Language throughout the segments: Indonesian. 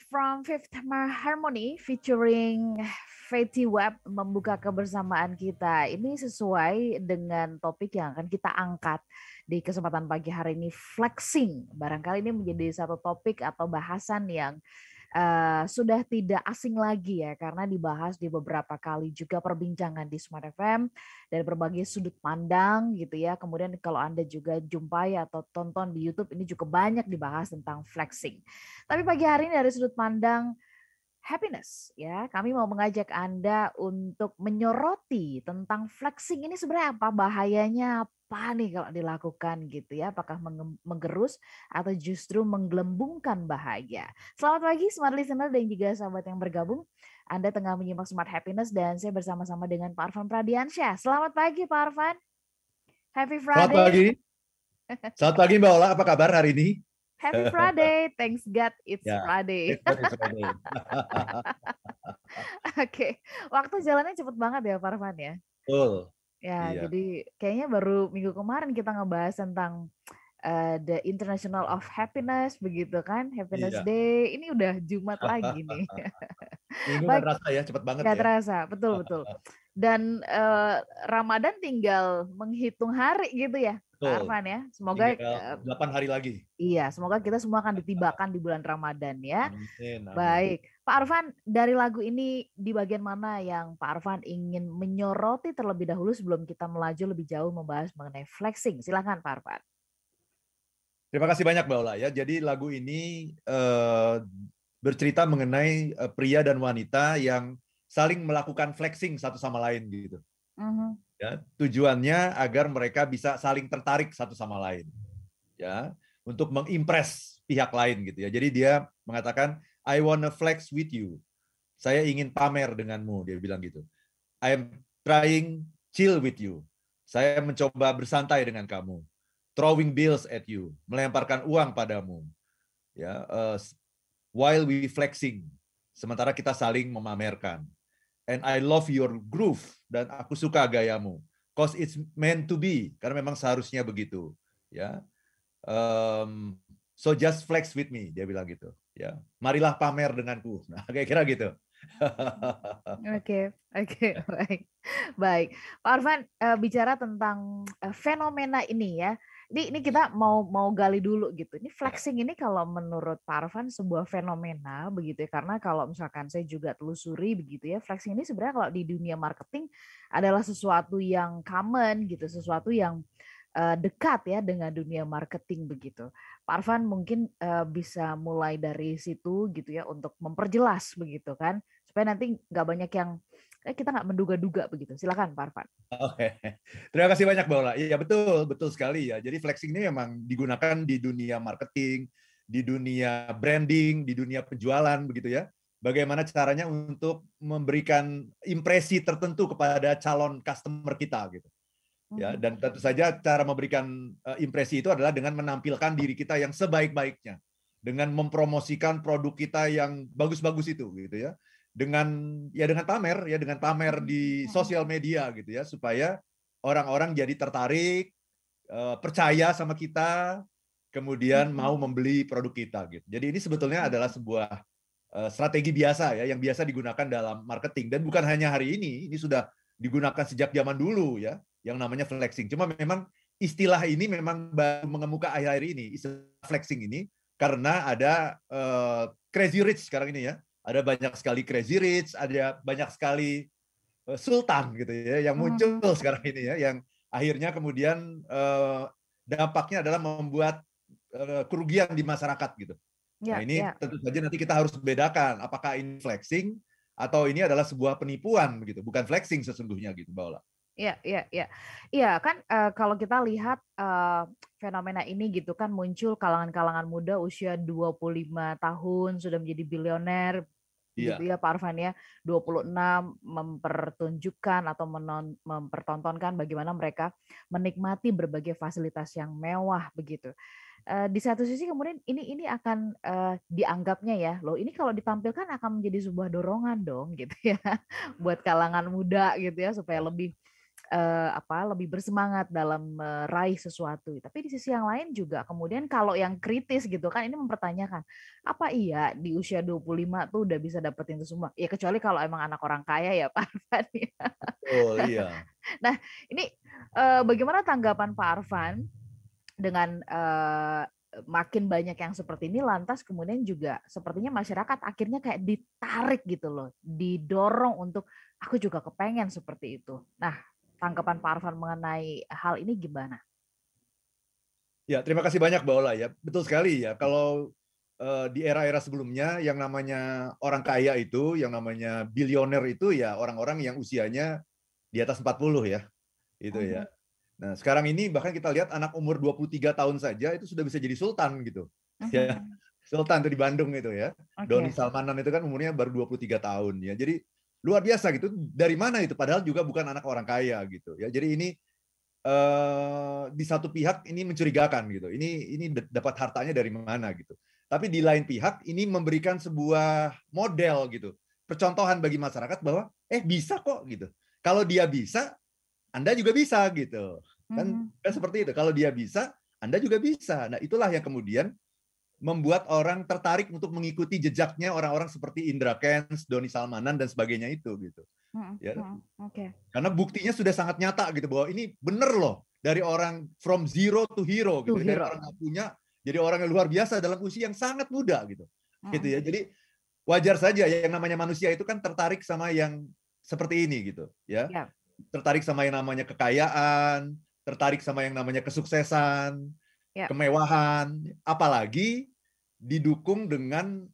from Fifth Harmony featuring Fatty Web membuka kebersamaan kita. Ini sesuai dengan topik yang akan kita angkat di kesempatan pagi hari ini, flexing. Barangkali ini menjadi satu topik atau bahasan yang sudah tidak asing lagi ya, karena dibahas di beberapa kali juga perbincangan di Smart FM dari berbagai sudut pandang gitu ya. Kemudian kalau Anda juga jumpai atau tonton di YouTube, ini juga banyak dibahas tentang flexing. Tapi pagi hari ini dari sudut pandang happiness ya, kami mau mengajak Anda untuk menyoroti tentang flexing ini sebenarnya apa, bahayanya apa nih kalau dilakukan gitu ya, apakah menggerus atau justru menggelembungkan bahagia. Selamat pagi Smart Listener dan juga sahabat yang bergabung. Anda tengah menyimak Smart Happiness dan saya bersama-sama dengan Pak Arfan Pradiansyah. Selamat pagi Pak Arfan. Happy Friday. Selamat pagi. Selamat pagi Mbak Ola, apa kabar hari ini? Happy Friday, thanks God it's Friday. Oke, waktu jalannya cepet banget ya Pak Arfan ya. Betul. Ya, Iya. jadi kayaknya baru minggu kemarin kita ngebahas tentang the International of Happiness begitu kan, Happiness Iya. Day. Ini udah Jumat lagi nih. Minggu nggak Baik, terasa ya, cepet banget nggak ya. terasa, betul. Dan Ramadan tinggal menghitung hari gitu ya, Pak Betul. Arfan ya. Semoga Tinggal 8 hari lagi. iya, semoga kita semua akan ditibakan di bulan Ramadan ya. Amin. Baik, Pak Arfan, dari lagu ini di bagian mana yang Pak Arfan ingin menyoroti terlebih dahulu sebelum kita melaju lebih jauh membahas mengenai flexing? Silakan Pak Arfan. Terima kasih banyak Mbak Ola ya. Jadi lagu ini bercerita mengenai pria dan wanita yang saling melakukan flexing satu sama lain gitu. Ya, tujuannya agar mereka bisa saling tertarik satu sama lain. Ya, untuk mengimpress pihak lain gitu ya. Jadi dia mengatakan I wanna flex with you. Saya ingin pamer denganmu, dia bilang gitu. I am trying chill with you. Saya mencoba bersantai dengan kamu. Throwing bills at you, melemparkan uang padamu. Ya, while we flexing, sementara kita saling memamerkan. And I love your groove, dan aku suka gayamu. Cause it's meant to be, karena memang seharusnya begitu. Ya. So just flex with me, dia bilang gitu. Ya, marilah pamer denganku. Nah, kira-kira gitu. Oke, baik. Pak Arfan, bicara tentang fenomena ini ya. Ini kita mau gali dulu gitu. Ini flexing ini kalau menurut Pak Arfan sebuah fenomena begitu ya. Karena kalau misalkan saya juga telusuri begitu ya, flexing ini sebenarnya kalau di dunia marketing adalah sesuatu yang common gitu, sesuatu yang dekat ya dengan dunia marketing begitu. Pak Arfan mungkin bisa mulai dari situ gitu ya untuk memperjelas begitu kan, supaya nanti nggak banyak yang kita nggak menduga-duga begitu. Silakan Pak Arfan. Oke, terima kasih banyak Mbak Ola. Iya betul sekali ya. Jadi flexing ini memang digunakan di dunia marketing, di dunia branding, di dunia penjualan begitu ya. Bagaimana caranya untuk memberikan impresi tertentu kepada calon customer kita gitu. Ya, dan tentu saja cara memberikan impresi itu adalah dengan menampilkan diri kita yang sebaik-baiknya, dengan mempromosikan produk kita yang bagus-bagus itu gitu ya. Dengan pamer di sosial media gitu ya, supaya orang-orang jadi tertarik, percaya sama kita, kemudian mau membeli produk kita gitu. Jadi ini sebetulnya adalah sebuah strategi biasa ya, yang biasa digunakan dalam marketing, dan bukan hanya hari ini sudah digunakan sejak zaman dulu ya, yang namanya flexing. Cuma memang istilah ini memang baru mengemuka akhir-akhir ini, istilah flexing ini, karena ada crazy rich sekarang ini ya. Ada banyak sekali crazy rich, ada banyak sekali sultan gitu ya yang muncul sekarang ini ya, yang akhirnya kemudian dampaknya adalah membuat kerugian di masyarakat gitu. Nah ini tentu saja nanti kita harus bedakan apakah ini flexing atau ini adalah sebuah penipuan begitu, bukan flexing sesungguhnya gitu, Mbak Ola. Iya kan, kalau kita lihat fenomena ini gitu kan, muncul kalangan-kalangan muda usia 25 tahun sudah menjadi bilioner gitu ya Pak Arfan ya, 26 mempertunjukkan atau mempertontonkan bagaimana mereka menikmati berbagai fasilitas yang mewah begitu. Di satu sisi kemudian ini akan dianggapnya ya, loh ini kalau ditampilkan akan menjadi sebuah dorongan dong gitu ya buat kalangan muda gitu ya, supaya lebih lebih bersemangat dalam meraih sesuatu. Tapi di sisi yang lain juga kemudian kalau yang kritis gitu kan ini mempertanyakan, apa iya di usia 25 tuh udah bisa dapetin itu semua? Ya kecuali kalau emang anak orang kaya ya Pak Arfan. Oh iya. Nah, ini bagaimana tanggapan Pak Arfan dengan makin banyak yang seperti ini, lantas kemudian juga sepertinya masyarakat akhirnya kayak ditarik gitu loh, didorong untuk aku juga kepengen seperti itu. Nah, tanggapan Pak Arfan mengenai hal ini gimana? Ya, terima kasih banyak Mbak Ola ya. Betul sekali ya. Kalau di era-era sebelumnya yang namanya orang kaya itu, yang namanya bilioner itu ya orang-orang yang usianya di atas 40 ya. Itu ya. Nah, sekarang ini bahkan kita lihat anak umur 23 tahun saja itu sudah bisa jadi sultan gitu. Ya. Sultan itu di Bandung itu ya. Doni Salmanan itu kan umurnya baru 23 tahun ya. Jadi luar biasa gitu. Dari mana itu? Padahal juga bukan anak orang kaya gitu ya. Jadi ini di satu pihak ini mencurigakan gitu. Ini dapat hartanya dari mana gitu. Tapi di lain pihak ini memberikan sebuah model gitu. Percontohan bagi masyarakat bahwa bisa kok gitu. Kalau dia bisa, Anda juga bisa gitu. Kan seperti itu. Kalau dia bisa, Anda juga bisa. Nah, itulah yang kemudian membuat orang tertarik untuk mengikuti jejaknya orang-orang seperti Indra Kents, Doni Salmanan dan sebagainya itu gitu. Ya. Karena buktinya sudah sangat nyata gitu bahwa ini bener loh dari orang from zero to hero gitu. Dari orang nggak punya jadi orang yang luar biasa dalam usia yang sangat muda gitu. Gitu ya. Jadi wajar saja yang namanya manusia itu kan tertarik sama yang seperti ini gitu ya. Tertarik sama yang namanya kekayaan, tertarik sama yang namanya kesuksesan, kemewahan, apalagi didukung dengan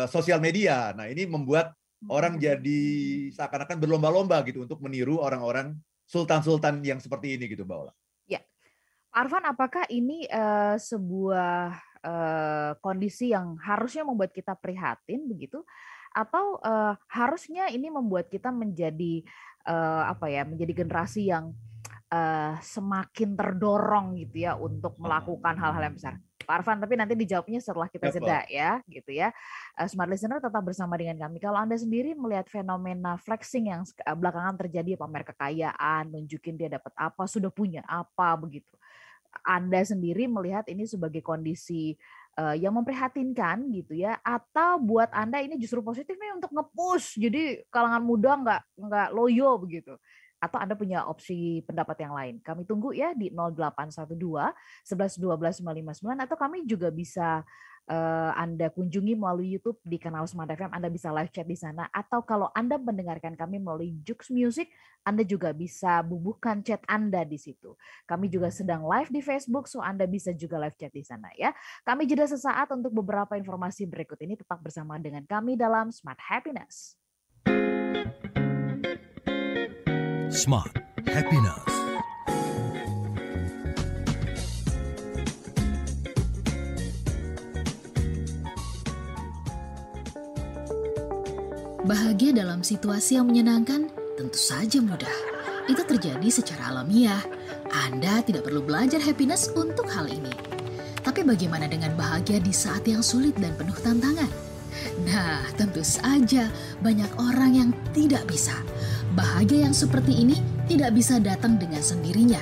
sosial media. Nah, ini membuat orang jadi seakan-akan berlomba-lomba gitu untuk meniru orang-orang sultan-sultan yang seperti ini gitu, Mbak Ola. Ya, Pak Arfan, apakah ini sebuah kondisi yang harusnya membuat kita prihatin begitu, atau harusnya ini membuat kita menjadi menjadi generasi yang semakin terdorong gitu ya untuk melakukan hal-hal yang besar? Pak Arfan, tapi nanti dijawabnya setelah kita jeda ya, gitu ya. Smart Listener tetap bersama dengan kami. Kalau Anda sendiri melihat fenomena flexing yang belakangan terjadi, pamer kekayaan, nunjukin dia dapat apa, sudah punya apa begitu. Anda sendiri melihat ini sebagai kondisi yang memprihatinkan gitu ya, atau buat Anda ini justru positif nih untuk nge-push, jadi kalangan muda nggak loyo begitu? Atau Anda punya opsi pendapat yang lain? Kami tunggu ya di 0812 11 12 559, atau kami juga bisa Anda kunjungi melalui YouTube di kanal Smart FM. Anda bisa live chat di sana, atau kalau Anda mendengarkan kami melalui Jux Music, Anda juga bisa bubuhkan chat Anda di situ. Kami juga sedang live di Facebook, so Anda bisa juga live chat di sana ya. Kami jeda sesaat untuk beberapa informasi berikut ini. Tetap bersama dengan kami dalam Smart Happiness. Smart Happiness. Bahagia dalam situasi yang menyenangkan tentu saja mudah. Itu terjadi secara alamiah. Anda tidak perlu belajar happiness untuk hal ini. Tapi bagaimana dengan bahagia di saat yang sulit dan penuh tantangan? Nah, tentu saja banyak orang yang tidak bisa. Bahagia yang seperti ini tidak bisa datang dengan sendirinya.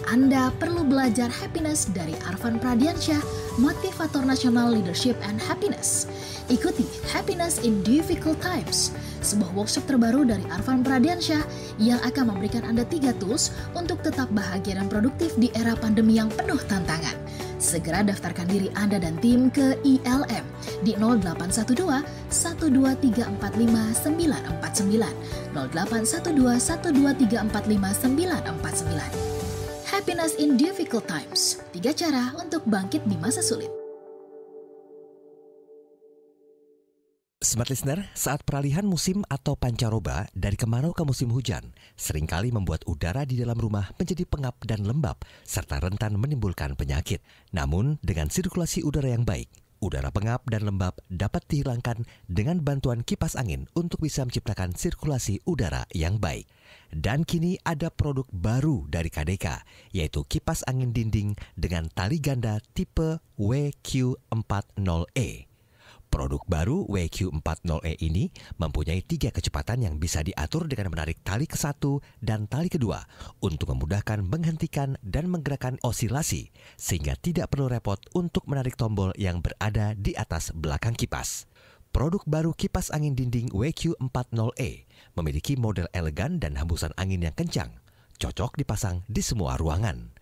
Anda perlu belajar happiness dari Arfan Pradiansyah, motivator nasional leadership and happiness. Ikuti Happiness in Difficult Times, sebuah workshop terbaru dari Arfan Pradiansyah yang akan memberikan Anda 3 tools untuk tetap bahagia dan produktif di era pandemi yang penuh tantangan. Segera daftarkan diri Anda dan tim ke ILM di 0812 12345 949, 0812 12345 949. Happiness in Difficult Times, 3 cara untuk bangkit di masa sulit. Smart Listener, saat peralihan musim atau pancaroba dari kemarau ke musim hujan, seringkali membuat udara di dalam rumah menjadi pengap dan lembab, serta rentan menimbulkan penyakit. Namun, dengan sirkulasi udara yang baik, udara pengap dan lembab dapat dihilangkan dengan bantuan kipas angin untuk bisa menciptakan sirkulasi udara yang baik. Dan kini ada produk baru dari KDK, yaitu kipas angin dinding dengan tali ganda tipe WQ40E. Produk baru WQ40E ini mempunyai 3 kecepatan yang bisa diatur dengan menarik tali ke-1 dan tali kedua untuk memudahkan menghentikan dan menggerakkan osilasi sehingga tidak perlu repot untuk menarik tombol yang berada di atas belakang kipas. Produk baru kipas angin dinding WQ40E memiliki model elegan dan hembusan angin yang kencang, cocok dipasang di semua ruangan.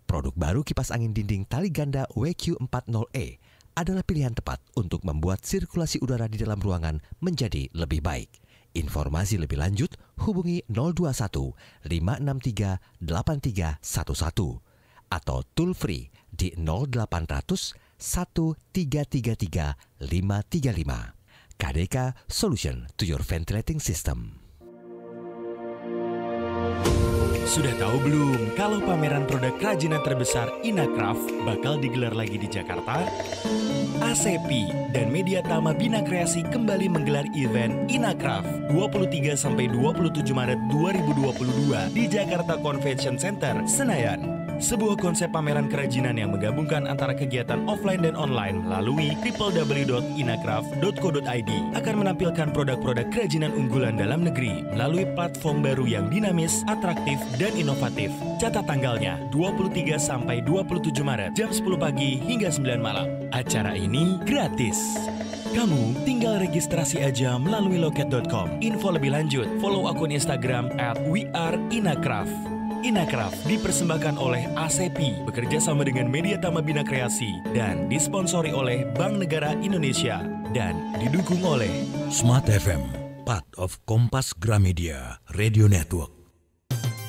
Produk baru kipas angin dinding tali ganda WQ40E adalah pilihan tepat untuk membuat sirkulasi udara di dalam ruangan menjadi lebih baik. Informasi lebih lanjut hubungi 021 563 8311 atau toll free di 0800 1333 535. KDK Solution to your ventilating system. Sudah tahu belum kalau pameran produk kerajinan terbesar Inacraft bakal digelar lagi di Jakarta? ASEPI dan Media Tama Bina Kreasi kembali menggelar event Inacraft 23-27 Maret 2022 di Jakarta Convention Center, Senayan. Sebuah konsep pameran kerajinan yang menggabungkan antara kegiatan offline dan online melalui www.inacraft.co.id akan menampilkan produk-produk kerajinan unggulan dalam negeri melalui platform baru yang dinamis, atraktif, dan inovatif. Catat tanggalnya 23-27 Maret jam 10 pagi hingga 9 malam. Acara ini gratis. Kamu tinggal registrasi aja melalui loket.com. Info lebih lanjut, follow akun Instagram @weareinacraft. Inacraft dipersembahkan oleh ASEPI bekerja sama dengan Media Tama Bina Kreasi dan disponsori oleh Bank Negara Indonesia dan didukung oleh Smart FM, part of Kompas Gramedia Radio Network.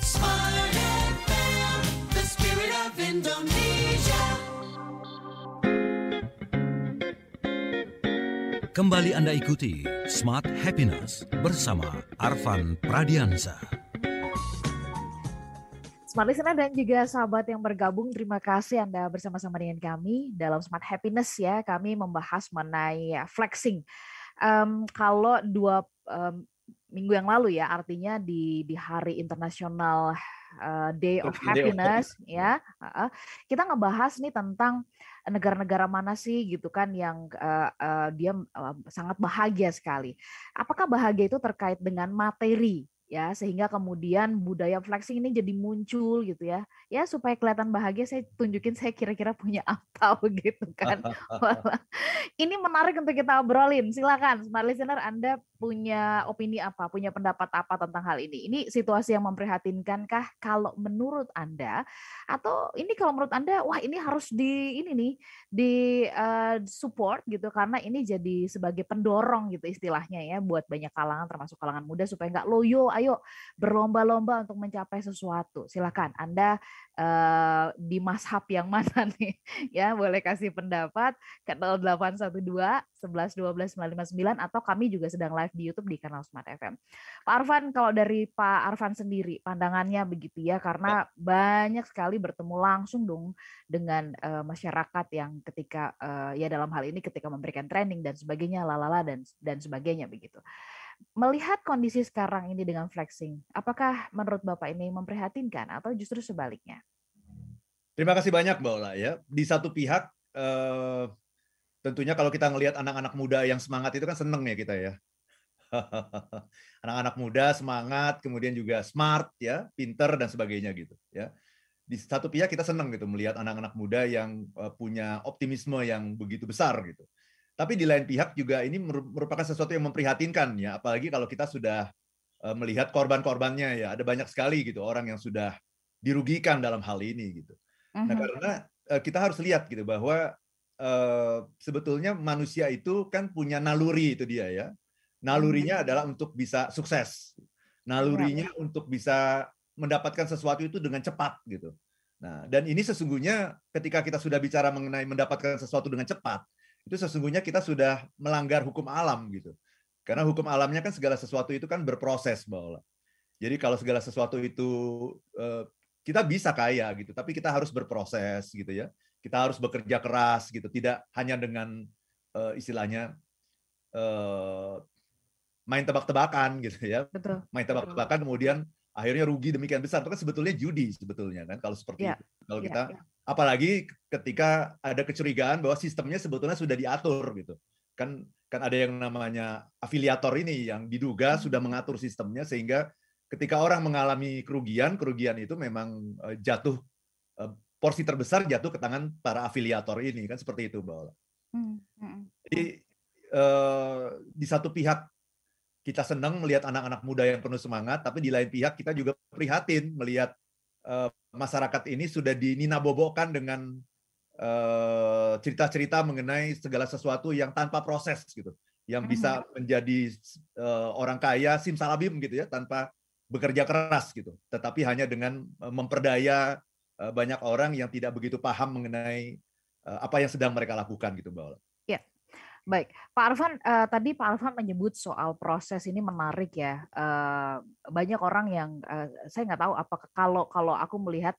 Smart FM, the spirit of Indonesia. Kembali Anda ikuti Smart Happiness bersama Arfan Pradiansa. Smart Listener dan juga sahabat yang bergabung, terima kasih Anda bersama-sama dengan kami dalam Smart Happiness ya. Kami membahas mengenai flexing. Kalau 2 minggu yang lalu ya, artinya di Hari Internasional Day of Happiness ya, kita ngebahas nih tentang negara-negara mana sih gitu kan yang dia sangat bahagia sekali. Apakah bahagia itu terkait dengan materi? Ya, sehingga kemudian budaya flexing ini jadi muncul gitu ya. Ya, supaya kelihatan bahagia saya tunjukin saya kira-kira punya apa gitu kan. Ini menarik untuk kita obrolin. Silakan Smart Listener, Anda punya opini apa, punya pendapat apa tentang hal ini? Ini situasi yang memprihatinkankah kalau menurut Anda? Atau ini kalau menurut Anda, wah ini harus support gitu karena ini jadi sebagai pendorong gitu istilahnya ya buat banyak kalangan termasuk kalangan muda supaya nggak loyo, ayo berlomba-lomba untuk mencapai sesuatu. Silakan Anda di mazhab yang mana nih? Ya, boleh kasih pendapat ke 0812 11 12 959 atau kami juga sedang live di YouTube di kanal Smart FM. Pak Arfan, kalau dari Pak Arfan sendiri pandangannya begitu ya, karena banyak sekali bertemu langsung dong dengan masyarakat yang ketika ya dalam hal ini ketika memberikan training dan sebagainya, lalala dan sebagainya begitu. Melihat kondisi sekarang ini dengan flexing, apakah menurut Bapak ini memprihatinkan atau justru sebaliknya? Terima kasih banyak Mbak Ola ya. Di satu pihak tentunya kalau kita ngelihat anak-anak muda yang semangat itu kan seneng ya kita ya. Anak-anak muda semangat, kemudian juga smart ya, pinter dan sebagainya gitu ya. Di satu pihak kita seneng gitu melihat anak-anak muda yang punya optimisme yang begitu besar gitu. Tapi di lain pihak juga ini merupakan sesuatu yang memprihatinkan ya, apalagi kalau kita sudah melihat korban-korbannya ya, ada banyak sekali gitu orang yang sudah dirugikan dalam hal ini gitu. Nah, karena kita harus lihat gitu bahwa sebetulnya manusia itu kan punya naluri itu dia ya. Nalurinya adalah untuk bisa sukses. Nalurinya untuk bisa mendapatkan sesuatu itu dengan cepat gitu. Nah, dan ini sesungguhnya ketika kita sudah bicara mengenai mendapatkan sesuatu dengan cepat, itu sesungguhnya kita sudah melanggar hukum alam gitu. Karena hukum alamnya kan segala sesuatu itu kan berproses, Mbak Ola. Jadi kalau segala sesuatu itu kita bisa kaya gitu, tapi kita harus berproses gitu ya. Kita harus bekerja keras gitu, tidak hanya dengan istilahnya main tebak-tebakan gitu ya. Betul. Main tebak-tebakan kemudian akhirnya rugi demikian besar. Itu kan sebetulnya judi sebetulnya kan kalau seperti itu. Kalau kita apalagi ketika ada kecurigaan bahwa sistemnya sebetulnya sudah diatur gitu. kan ada yang namanya afiliator ini yang diduga sudah mengatur sistemnya sehingga ketika orang mengalami kerugian itu memang jatuh porsi terbesar jatuh ke tangan para afiliator ini kan seperti itu Mbak Ola. Jadi di satu pihak kita senang melihat anak-anak muda yang penuh semangat, tapi di lain pihak kita juga prihatin melihat masyarakat ini sudah dininabobokan dengan cerita-cerita mengenai segala sesuatu yang tanpa proses gitu, yang bisa menjadi orang kaya simsalabim gitu ya, tanpa bekerja keras gitu, tetapi hanya dengan memperdaya banyak orang yang tidak begitu paham mengenai apa yang sedang mereka lakukan gitu Mbak Ola. Ya, baik. Pak Arfan, tadi Pak Arfan menyebut soal proses ini menarik ya. Banyak orang yang saya nggak tahu apakah kalau aku melihat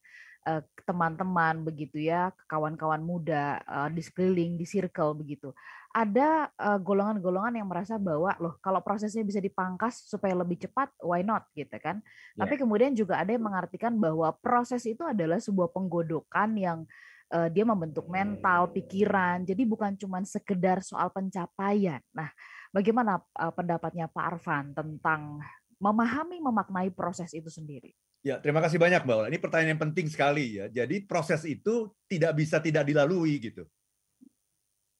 teman-teman begitu ya, kawan-kawan muda di sekeliling, di circle begitu. Ada golongan-golongan yang merasa bahwa loh kalau prosesnya bisa dipangkas supaya lebih cepat, why not gitu kan. Tapi kemudian juga ada yang mengartikan bahwa proses itu adalah sebuah penggodokan yang dia membentuk mental, pikiran. Jadi bukan cuma sekedar soal pencapaian. Nah, bagaimana pendapatnya Pak Arfan tentang memahami, memaknai proses itu sendiri? Ya, terima kasih banyak Mbak Ola. Ini pertanyaan yang penting sekali ya. Jadi proses itu tidak bisa tidak dilalui gitu.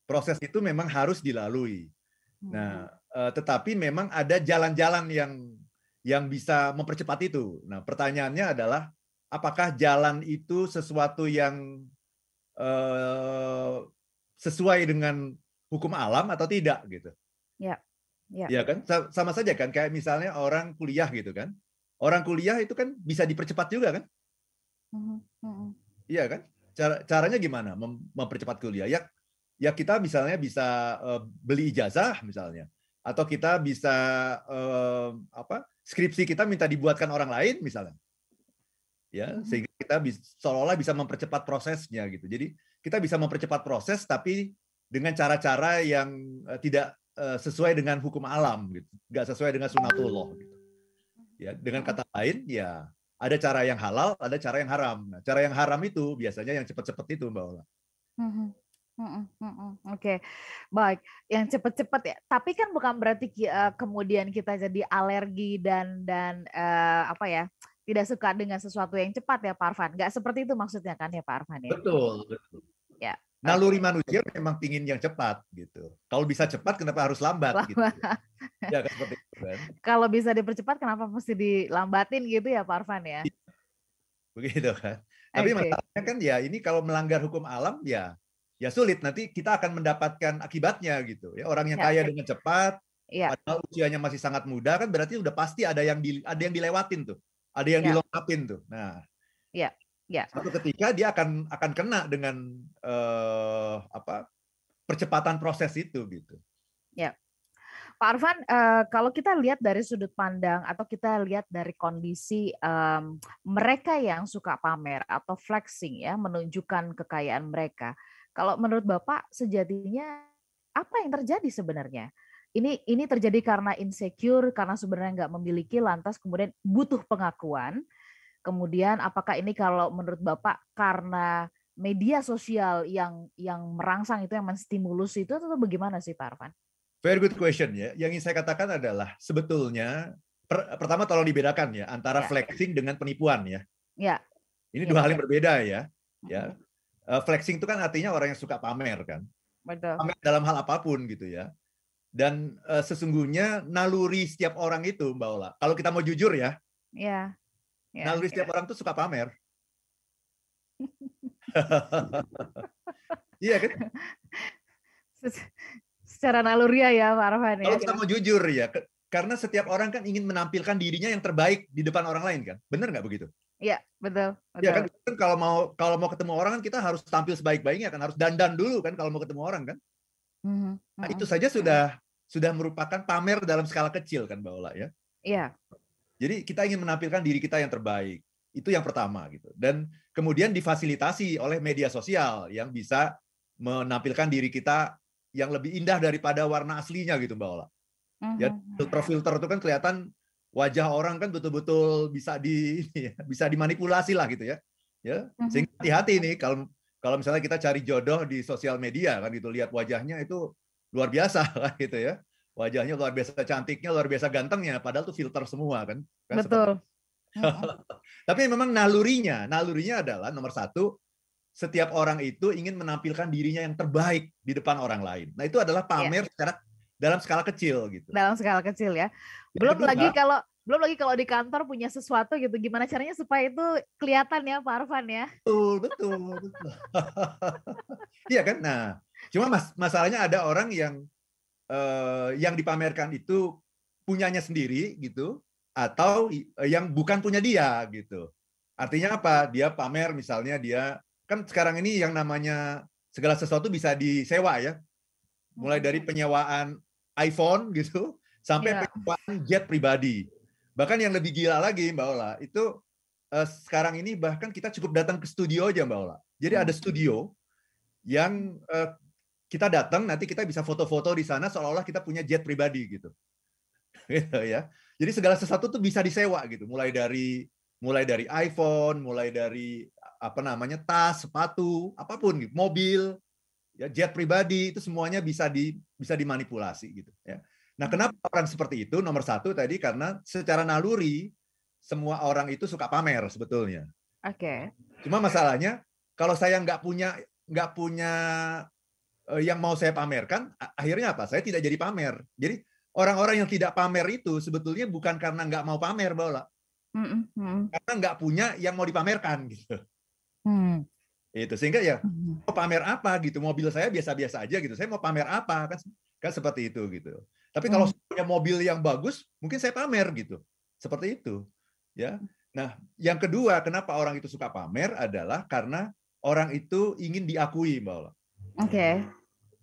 Proses itu memang harus dilalui. Nah, tetapi memang ada jalan-jalan yang bisa mempercepat itu. Nah, pertanyaannya adalah apakah jalan itu sesuatu yang sesuai dengan hukum alam atau tidak gitu? Ya. Ya kan, sama saja kan kayak misalnya orang kuliah gitu kan. Orang kuliah itu kan bisa dipercepat juga kan? Iya kan? Caranya gimana mempercepat kuliah? Ya kita misalnya bisa beli ijazah misalnya, atau kita bisa skripsi kita minta dibuatkan orang lain misalnya, ya sehingga kita seolah-olah bisa mempercepat prosesnya gitu. Jadi kita bisa mempercepat proses tapi dengan cara-cara yang tidak sesuai dengan hukum alam gitu, nggak sesuai dengan sunatullah gitu. Ya, dengan kata lain ya ada cara yang halal, ada cara yang haram. Nah, cara yang haram itu biasanya yang cepat-cepat itu Mbak Ola. Oke, baik. Yang cepat-cepat ya. Tapi kan bukan berarti kemudian kita jadi alergi dan apa ya, tidak suka dengan sesuatu yang cepat ya Pak Arfan. Nggak seperti itu maksudnya kan ya Pak Arfan ya? Betul. Ya. Naluri manusia memang pingin yang cepat gitu. Kalau bisa cepat kenapa harus lambat gitu. Ya kan seperti itu kan. Kalau bisa dipercepat kenapa mesti dilambatin gitu ya Pak Arfan ya? Begitu kan. Tapi masalahnya kan ya ini kalau melanggar hukum alam ya sulit, nanti kita akan mendapatkan akibatnya gitu ya. Orang yang kaya dengan cepat padahal usianya masih sangat muda kan berarti udah pasti ada yang dilewatin tuh. Ada yang dilengkapin tuh. Nah. Suatu ketika dia akan kena dengan percepatan proses itu gitu. Ya. Pak Arfan, kalau kita lihat dari sudut pandang atau kita lihat dari kondisi mereka yang suka pamer atau flexing ya, menunjukkan kekayaan mereka. Kalau menurut Bapak sejatinya apa yang terjadi sebenarnya? Ini terjadi karena insecure, karena sebenarnya nggak memiliki, lantas kemudian butuh pengakuan. Kemudian apakah ini kalau menurut Bapak karena media sosial yang merangsang itu, yang menstimulus itu, atau bagaimana sih Pak Arfan? Very good question ya. Yang ingin saya katakan adalah sebetulnya pertama tolong dibedakan ya antara flexing dengan penipuan ya. Ya. Ini dua hal yang berbeda ya. Ya. Flexing itu kan artinya orang yang suka pamer kan. Betul. Pamer dalam hal apapun gitu ya. Dan sesungguhnya naluri setiap orang itu Mbak Ola. Kalau kita mau jujur ya. Iya. Naluri setiap orang tuh suka pamer. Iya kan? Secara naluriah ya Pak Arfan ya. Kalau kita mau jujur ya, karena setiap orang kan ingin menampilkan dirinya yang terbaik di depan orang lain kan. Benar nggak begitu? Iya, betul. Ya kan kalau mau ketemu orang kan kita harus tampil sebaik-baiknya kan, harus dandan dulu kan kalau mau ketemu orang kan. Nah, itu saja sudah merupakan pamer dalam skala kecil kan Mbak Ola ya. Iya. Jadi kita ingin menampilkan diri kita yang terbaik. Itu yang pertama gitu. Dan kemudian difasilitasi oleh media sosial yang bisa menampilkan diri kita yang lebih indah daripada warna aslinya gitu Mbak Ola. Ya, filter itu kan kelihatan wajah orang kan betul-betul bisa dimanipulasi lah gitu ya. Ya, sehingga hati-hati nih kalau misalnya kita cari jodoh di sosial media kan gitu, lihat wajahnya itu luar biasa kan gitu ya. Wajahnya luar biasa cantiknya, luar biasa gantengnya, padahal tuh filter semua kan. Betul. Tapi memang nalurinya adalah nomor satu, setiap orang itu ingin menampilkan dirinya yang terbaik di depan orang lain. Nah itu adalah pamer dalam skala kecil gitu. Dalam skala kecil ya. Belum lagi kalau di kantor punya sesuatu gitu, gimana caranya supaya itu kelihatan ya Pak Arfan ya? Betul. Iya kan? Nah, cuma masalahnya ada orang yang dipamerkan itu punyanya sendiri gitu, atau yang bukan punya dia gitu. Artinya apa? Dia pamer misalnya dia, kan sekarang ini yang namanya segala sesuatu bisa disewa ya. Mulai dari penyewaan iPhone gitu, sampai penyewaan jet pribadi. Bahkan yang lebih gila lagi Mbak Ola, itu sekarang ini bahkan kita cukup datang ke studio aja Mbak Ola. Jadi ada studio yang kita datang, nanti kita bisa foto-foto di sana seolah-olah kita punya jet pribadi gitu. Gitu ya. Jadi segala sesuatu tuh bisa disewa gitu, mulai dari iPhone, mulai dari tas, sepatu, apapun gitu, mobil, ya jet pribadi, itu semuanya bisa dimanipulasi gitu ya. Nah, kenapa orang seperti itu? Nomor satu tadi karena secara naluri semua orang itu suka pamer sebetulnya. Oke. Cuma masalahnya kalau saya nggak punya yang mau saya pamerkan, akhirnya apa? Saya tidak jadi pamer. Jadi orang-orang yang tidak pamer itu sebetulnya bukan karena nggak mau pamer, Bola. Karena nggak punya yang mau dipamerkan gitu. Itu sehingga ya mau pamer apa gitu, mobil saya biasa-biasa aja gitu, saya mau pamer apa kan seperti itu gitu. Tapi kalau saya punya mobil yang bagus, mungkin saya pamer gitu, seperti itu ya. Nah yang kedua, kenapa orang itu suka pamer adalah karena orang itu ingin diakui, Mbak Ola. Oke.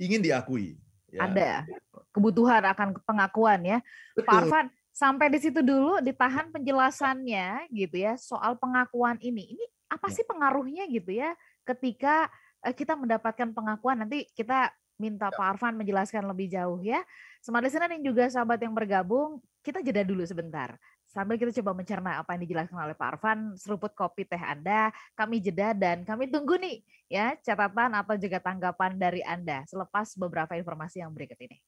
Ingin diakui ya. Ada kebutuhan akan pengakuan ya. Betul. Pak Arfan, sampai di situ dulu ditahan penjelasannya gitu ya soal pengakuan ini. Ini apa sih pengaruhnya gitu ya ketika kita mendapatkan pengakuan? Nanti kita minta Pak Arfan menjelaskan lebih jauh ya. Smart Listener dan juga sahabat yang bergabung, kita jeda dulu sebentar. Sambil kita coba mencerna apa yang dijelaskan oleh Pak Arfan, seruput kopi teh Anda, kami jeda dan kami tunggu nih ya catatan atau juga tanggapan dari Anda selepas beberapa informasi yang berikut ini.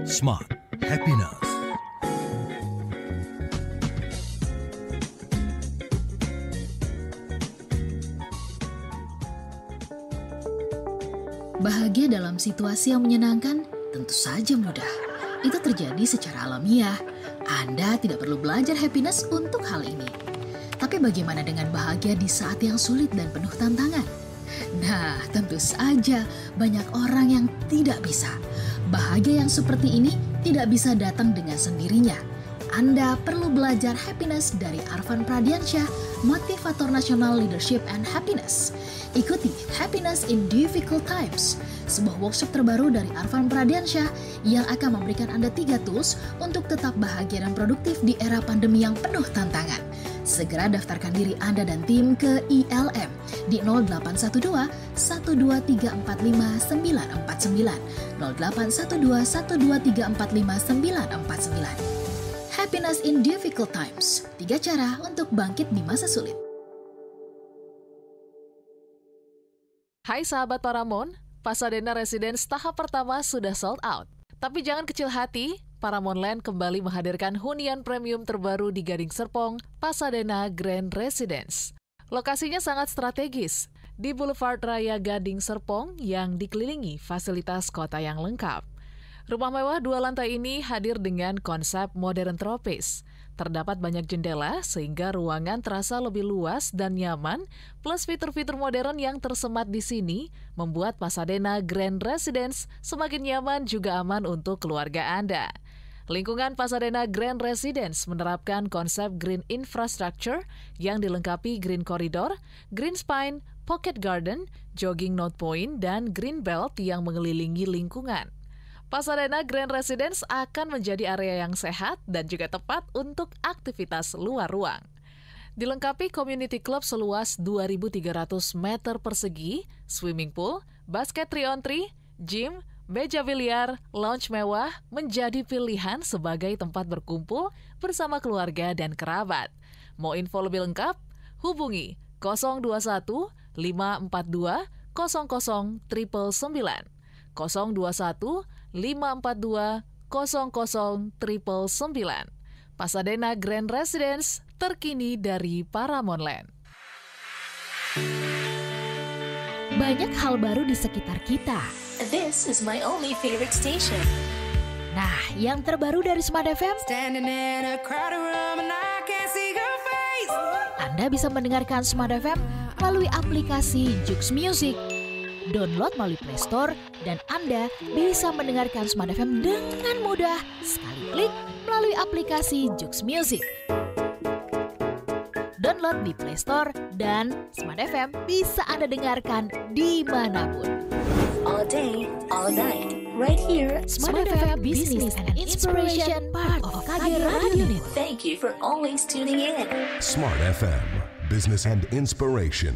Smart Happiness. Bahagia dalam situasi yang menyenangkan tentu saja mudah. Itu terjadi secara alamiah. Anda tidak perlu belajar happiness untuk hal ini. Tapi bagaimana dengan bahagia di saat yang sulit dan penuh tantangan? Nah, tentu saja banyak orang yang tidak bisa. Bahagia yang seperti ini tidak bisa datang dengan sendirinya. Anda perlu belajar happiness dari Arfan Pradiansyah, motivator nasional leadership and happiness. Ikuti Happiness in Difficult Times, sebuah workshop terbaru dari Arfan Pradiansyah yang akan memberikan Anda 3 tools untuk tetap bahagia dan produktif di era pandemi yang penuh tantangan. Segera daftarkan diri Anda dan tim ke ILM di 0812 12345 949 0812 12345 949. Happiness in Difficult Times, 3 cara untuk bangkit di masa sulit. Hai sahabat Paramount, Pasadena Residence tahap pertama sudah sold out. Tapi jangan kecil hati, Paramount Land kembali menghadirkan hunian premium terbaru di Gading Serpong, Pasadena Grand Residence. Lokasinya sangat strategis, di Boulevard Raya Gading Serpong yang dikelilingi fasilitas kota yang lengkap. Rumah mewah 2 lantai ini hadir dengan konsep modern tropis. Terdapat banyak jendela sehingga ruangan terasa lebih luas dan nyaman, plus fitur-fitur modern yang tersemat di sini membuat Pasadena Grand Residence semakin nyaman juga aman untuk keluarga Anda. Lingkungan Pasadena Grand Residence menerapkan konsep green infrastructure yang dilengkapi green corridor, green spine, pocket garden, jogging note point, dan green belt yang mengelilingi lingkungan. Pasadena Grand Residence akan menjadi area yang sehat dan juga tepat untuk aktivitas luar ruang. Dilengkapi community club seluas 2.300 meter persegi, swimming pool, basket 3-on-3, gym, meja biliar, lounge mewah menjadi pilihan sebagai tempat berkumpul bersama keluarga dan kerabat. Mau info lebih lengkap? Hubungi 021 542 021 542 00 Pasadena Grand Residence, terkini dari Paramount Land. Banyak hal baru di sekitar kita. This is my only favorite station. Nah, yang terbaru dari Smart FM, Standing in a crowded room and I can't see your face. Anda bisa mendengarkan Smart FM melalui aplikasi Joox Music. Download melalui Play Store dan Anda bisa mendengarkan Smart FM dengan mudah sekali klik melalui aplikasi Joox Music. Download di Play Store dan Smart FM bisa Anda dengarkan dimanapun. All day, all night, right here. Smart FM Business and Inspiration, part of KG Radio Network. Thank you for always tuning in. Smart FM, Business and Inspiration.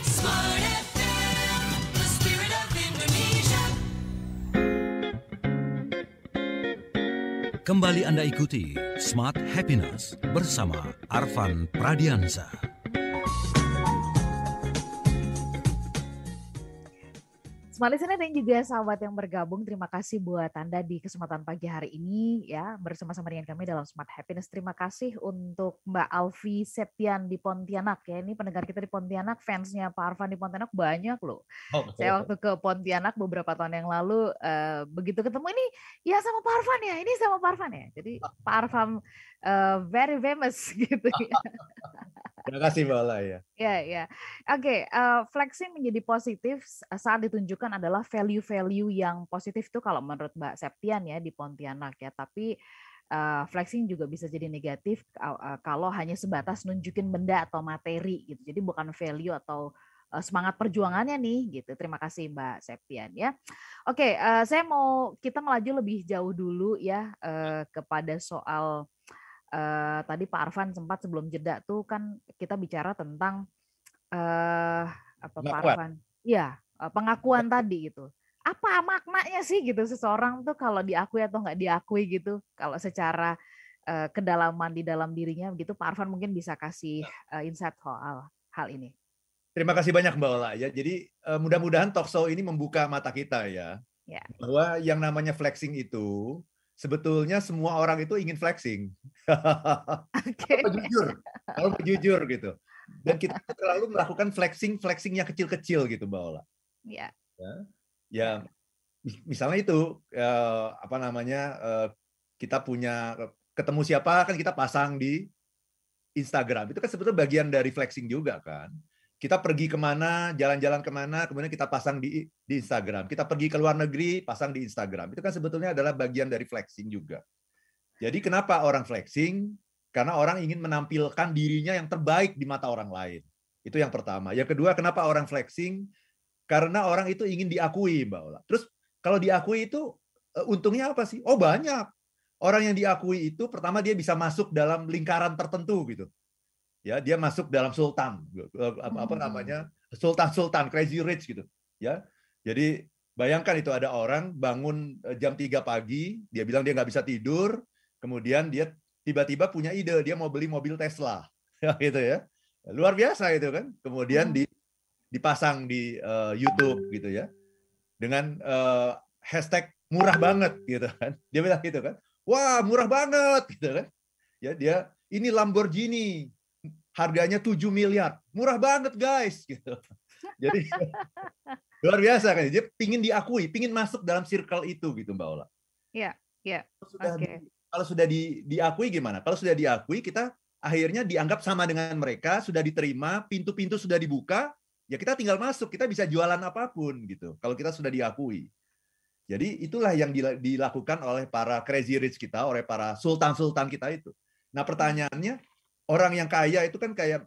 Smart FM, the spirit of Indonesia. Kembali Anda ikuti Smart Happiness bersama Arfan Pradiansa. Smart Listener dan juga sahabat yang bergabung, terima kasih buat Anda di kesempatan pagi hari ini ya bersama-sama dengan kami dalam Smart Happiness. Terima kasih untuk Mbak Alfi Septian di Pontianak ya. Ini pendengar kita di Pontianak, fansnya Pak Arfan di Pontianak banyak loh. Saya waktu ke Pontianak beberapa tahun yang lalu begitu ketemu ini ya sama Pak Arfan ya, ini sama Pak Arfan ya. Jadi Pak Arfan very famous gitu ya. Terima kasih Mbak Ola ya. Ya. Oke, flexing menjadi positif saat ditunjukkan adalah value-value yang positif itu kalau menurut Mbak Septian ya di Pontianak ya. Tapi flexing juga bisa jadi negatif kalau hanya sebatas nunjukin benda atau materi gitu. Jadi bukan value atau semangat perjuangannya nih gitu. Terima kasih Mbak Septian ya. Oke, kita melaju lebih jauh dulu ya kepada soal tadi Pak Arfan sempat sebelum jeda tuh kan kita bicara tentang Pak Arfan? Iya, pengakuan tadi gitu. Apa maknanya sih gitu seseorang tuh kalau diakui atau nggak diakui gitu? Kalau secara kedalaman di dalam dirinya begitu, Pak Arfan mungkin bisa kasih insight soal hal ini. Terima kasih banyak Mbak Ola ya. Jadi mudah-mudahan talkshow ini membuka mata kita ya. Bahwa yang namanya flexing itu sebetulnya semua orang itu ingin flexing. Kalau jujur gitu. Dan kita terlalu melakukan flexingnya kecil-kecil gitu Mbak Ola. Iya. Ya, misalnya itu kita punya ketemu siapa kan kita pasang di Instagram. Itu kan sebetulnya bagian dari flexing juga kan. Kita pergi kemana, jalan-jalan kemana, kemudian kita pasang di Instagram. Kita pergi ke luar negeri, pasang di Instagram. Itu kan sebetulnya adalah bagian dari flexing juga. Jadi kenapa orang flexing? Karena orang ingin menampilkan dirinya yang terbaik di mata orang lain. Itu yang pertama. Yang kedua, kenapa orang flexing? Karena orang itu ingin diakui, Mbak Ola. Terus kalau diakui itu untungnya apa sih? Oh banyak. Orang yang diakui itu pertama dia bisa masuk dalam lingkaran tertentu gitu. Ya, dia masuk dalam sultan, sultan crazy rich gitu, ya. Jadi bayangkan itu ada orang bangun jam 3 pagi, dia bilang dia nggak bisa tidur, kemudian dia tiba-tiba punya ide, dia mau beli mobil Tesla, gitu ya. Luar biasa itu kan. Kemudian dipasang di YouTube gitu ya, dengan hashtag murah banget gitu kan. Dia bilang gitu kan, wah murah banget gitu kan. Ya dia ini Lamborghini. Harganya 7 miliar. Murah banget guys gitu. Jadi luar biasa kan. Dia pingin diakui, pingin masuk dalam circle itu gitu Mbak Ola. Iya. Kalau sudah diakui gimana? Kalau sudah diakui kita akhirnya dianggap sama dengan mereka, sudah diterima, pintu-pintu sudah dibuka, ya kita tinggal masuk, kita bisa jualan apapun gitu. Kalau kita sudah diakui. Jadi itulah yang dilakukan oleh para crazy rich kita, oleh para sultan-sultan kita itu. Nah pertanyaannya, orang yang kaya itu kan kayak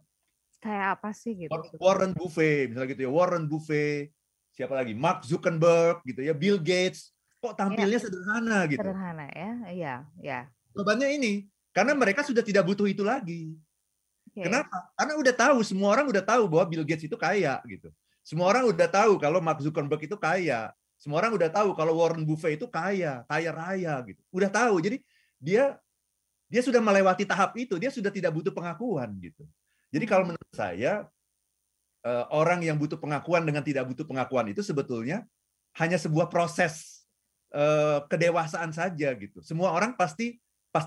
apa sih gitu? Warren Buffett misalnya gitu ya. Warren Buffett, siapa lagi? Mark Zuckerberg gitu ya, Bill Gates. Kok tampilnya sederhana gitu? Sederhana ya. Iya. Jawabannya ini, karena mereka sudah tidak butuh itu lagi. Kenapa? Karena udah tahu, semua orang udah tahu bahwa Bill Gates itu kaya gitu. Semua orang udah tahu kalau Mark Zuckerberg itu kaya. Semua orang udah tahu kalau Warren Buffett itu kaya raya gitu. Udah tahu. Jadi dia sudah melewati tahap itu, dia sudah tidak butuh pengakuan gitu. Jadi kalau menurut saya orang yang butuh pengakuan dengan tidak butuh pengakuan itu sebetulnya hanya sebuah proses kedewasaan saja gitu. Semua orang pasti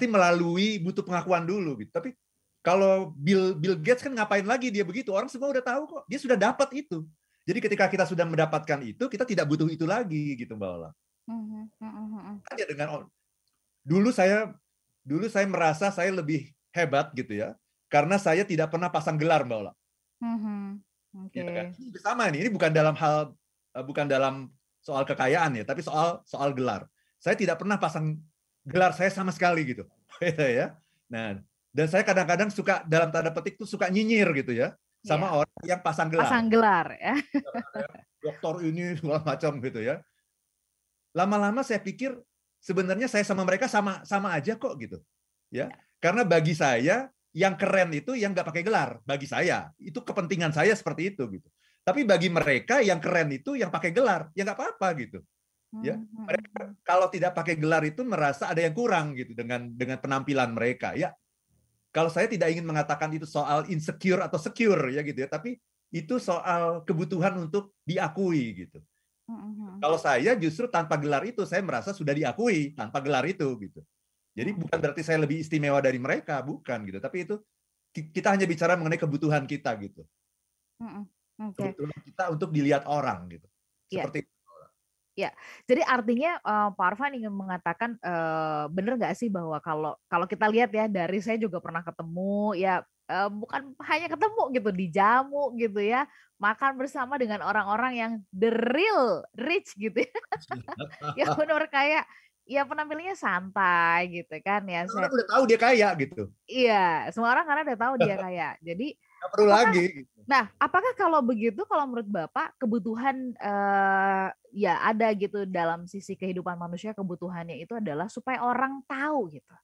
melalui butuh pengakuan dulu gitu. Tapi kalau Bill Gates kan ngapain lagi dia begitu? Orang semua udah tahu kok. Dia sudah dapat itu. Jadi ketika kita sudah mendapatkan itu, kita tidak butuh itu lagi gitu Mbak Ola. Hanya dengan dulu saya merasa saya lebih hebat gitu ya. Karena saya tidak pernah pasang gelar Mbak Ola. Oke. Ya kan? Ini sama nih, ini bukan dalam soal kekayaan ya, tapi soal gelar. Saya tidak pernah pasang gelar saya sama sekali gitu. Ya. Nah, dan saya kadang-kadang suka dalam tanda petik tuh suka nyinyir gitu ya sama orang yang pasang gelar. Pasang gelar ya. Doktor ini segala macam gitu ya. Lama-lama saya pikir sebenarnya saya sama mereka sama aja kok gitu. Ya. Karena bagi saya yang keren itu yang nggak pakai gelar, bagi saya. Itu kepentingan saya seperti itu gitu. Tapi bagi mereka yang keren itu yang pakai gelar, ya nggak apa-apa gitu. Ya, mereka kalau tidak pakai gelar itu merasa ada yang kurang gitu dengan penampilan mereka. Ya, kalau saya tidak ingin mengatakan itu soal insecure atau secure ya gitu ya, tapi itu soal kebutuhan untuk diakui gitu. Kalau saya justru tanpa gelar itu saya merasa sudah diakui tanpa gelar itu gitu. Jadi bukan berarti saya lebih istimewa dari mereka, bukan gitu. Tapi itu kita hanya bicara mengenai kebutuhan kita gitu. Kebutuhan kita untuk dilihat orang gitu. Seperti itu. Ya, jadi artinya Pak Arfan ingin mengatakan benar nggak sih bahwa kalau kita lihat ya dari saya juga pernah ketemu ya bukan hanya ketemu gitu di jamu gitu ya, makan bersama dengan orang-orang yang the real rich gitu ya. Ya benar kayak ya penampilannya santai gitu kan ya. Orang udah tahu dia kaya gitu. Iya, semua orang karena udah tahu dia kaya. Jadi nggak perlu lagi. Gitu. Nah, apakah kalau begitu, kalau menurut Bapak kebutuhan ya ada gitu dalam sisi kehidupan manusia kebutuhannya itu adalah supaya orang tahu gitu.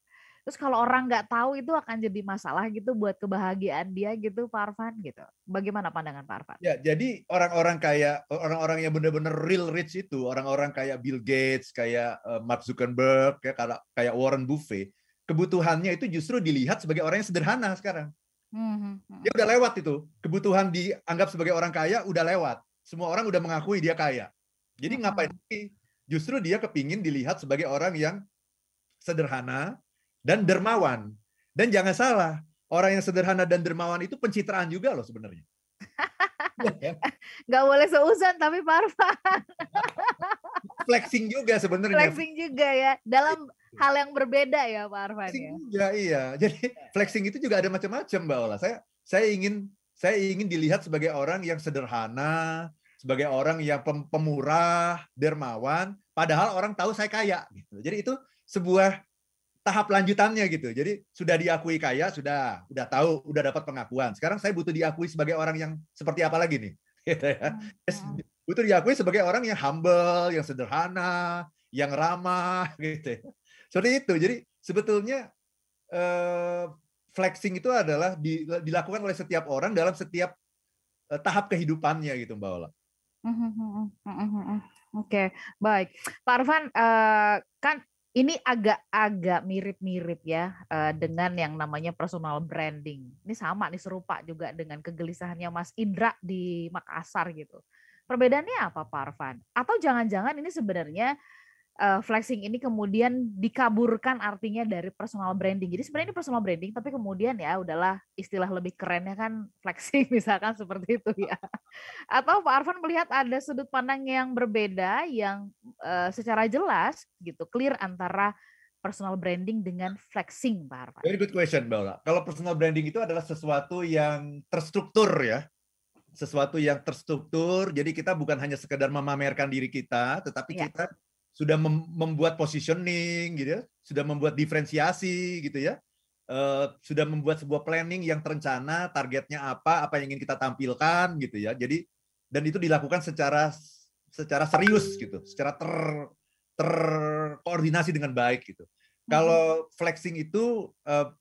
Terus kalau orang nggak tahu itu akan jadi masalah gitu buat kebahagiaan dia gitu, Pak Arfan gitu. Bagaimana pandangan Pak Arfan? Ya, jadi orang-orang yang benar-benar real rich itu, orang-orang kayak Bill Gates, kayak Mark Zuckerberg, kayak Warren Buffett, kebutuhannya itu justru dilihat sebagai orang yang sederhana sekarang. Dia udah lewat itu. Kebutuhan dianggap sebagai orang kaya udah lewat. Semua orang udah mengakui dia kaya. Jadi ngapain lagi? Justru dia kepingin dilihat sebagai orang yang sederhana dan dermawan. Dan jangan salah, orang yang sederhana dan dermawan itu pencitraan juga loh sebenarnya. Nggak boleh seuzon tapi Pak Arfan. Flexing juga sebenarnya. Flexing juga ya. Dalam hal yang berbeda ya Pak Arfan ya. Iya. Jadi flexing itu juga ada macam-macam Mbak Ola. Saya ingin dilihat sebagai orang yang sederhana, sebagai orang yang pemurah, dermawan, padahal orang tahu saya kaya gitu. Jadi itu sebuah tahap lanjutannya gitu. Jadi sudah diakui kaya, sudah tahu, udah dapat pengakuan. Sekarang saya butuh diakui sebagai orang yang seperti apa lagi nih? Gitu ya. Butuh diakui sebagai orang yang humble, yang sederhana, yang ramah gitu ya. Seperti itu. Jadi sebetulnya flexing itu adalah dilakukan oleh setiap orang dalam setiap tahap kehidupannya gitu Mbak Ola. Oke, baik. Pak Arfan, kan ini agak mirip-mirip ya dengan yang namanya personal branding. Ini sama nih, serupa juga dengan kegelisahannya Mas Indra di Makassar gitu. Perbedaannya apa Pak Arfan? Atau jangan-jangan ini sebenarnya flexing ini kemudian dikaburkan artinya dari personal branding. Jadi sebenarnya ini personal branding, tapi kemudian ya udahlah istilah lebih kerennya kan flexing misalkan seperti itu ya. Atau Pak Arfan melihat ada sudut pandang yang berbeda yang secara jelas gitu clear antara personal branding dengan flexing Pak Arfan. Very good question Mbak Ola. Kalau personal branding itu adalah sesuatu yang terstruktur ya. Sesuatu yang terstruktur, jadi kita bukan hanya sekedar memamerkan diri kita, tetapi kita sudah membuat positioning gitu ya, sudah membuat diferensiasi gitu ya, sudah membuat sebuah planning yang terencana, targetnya apa yang ingin kita tampilkan gitu ya. Jadi dan itu dilakukan secara serius gitu, secara terkoordinasi dengan baik gitu. Kalau flexing itu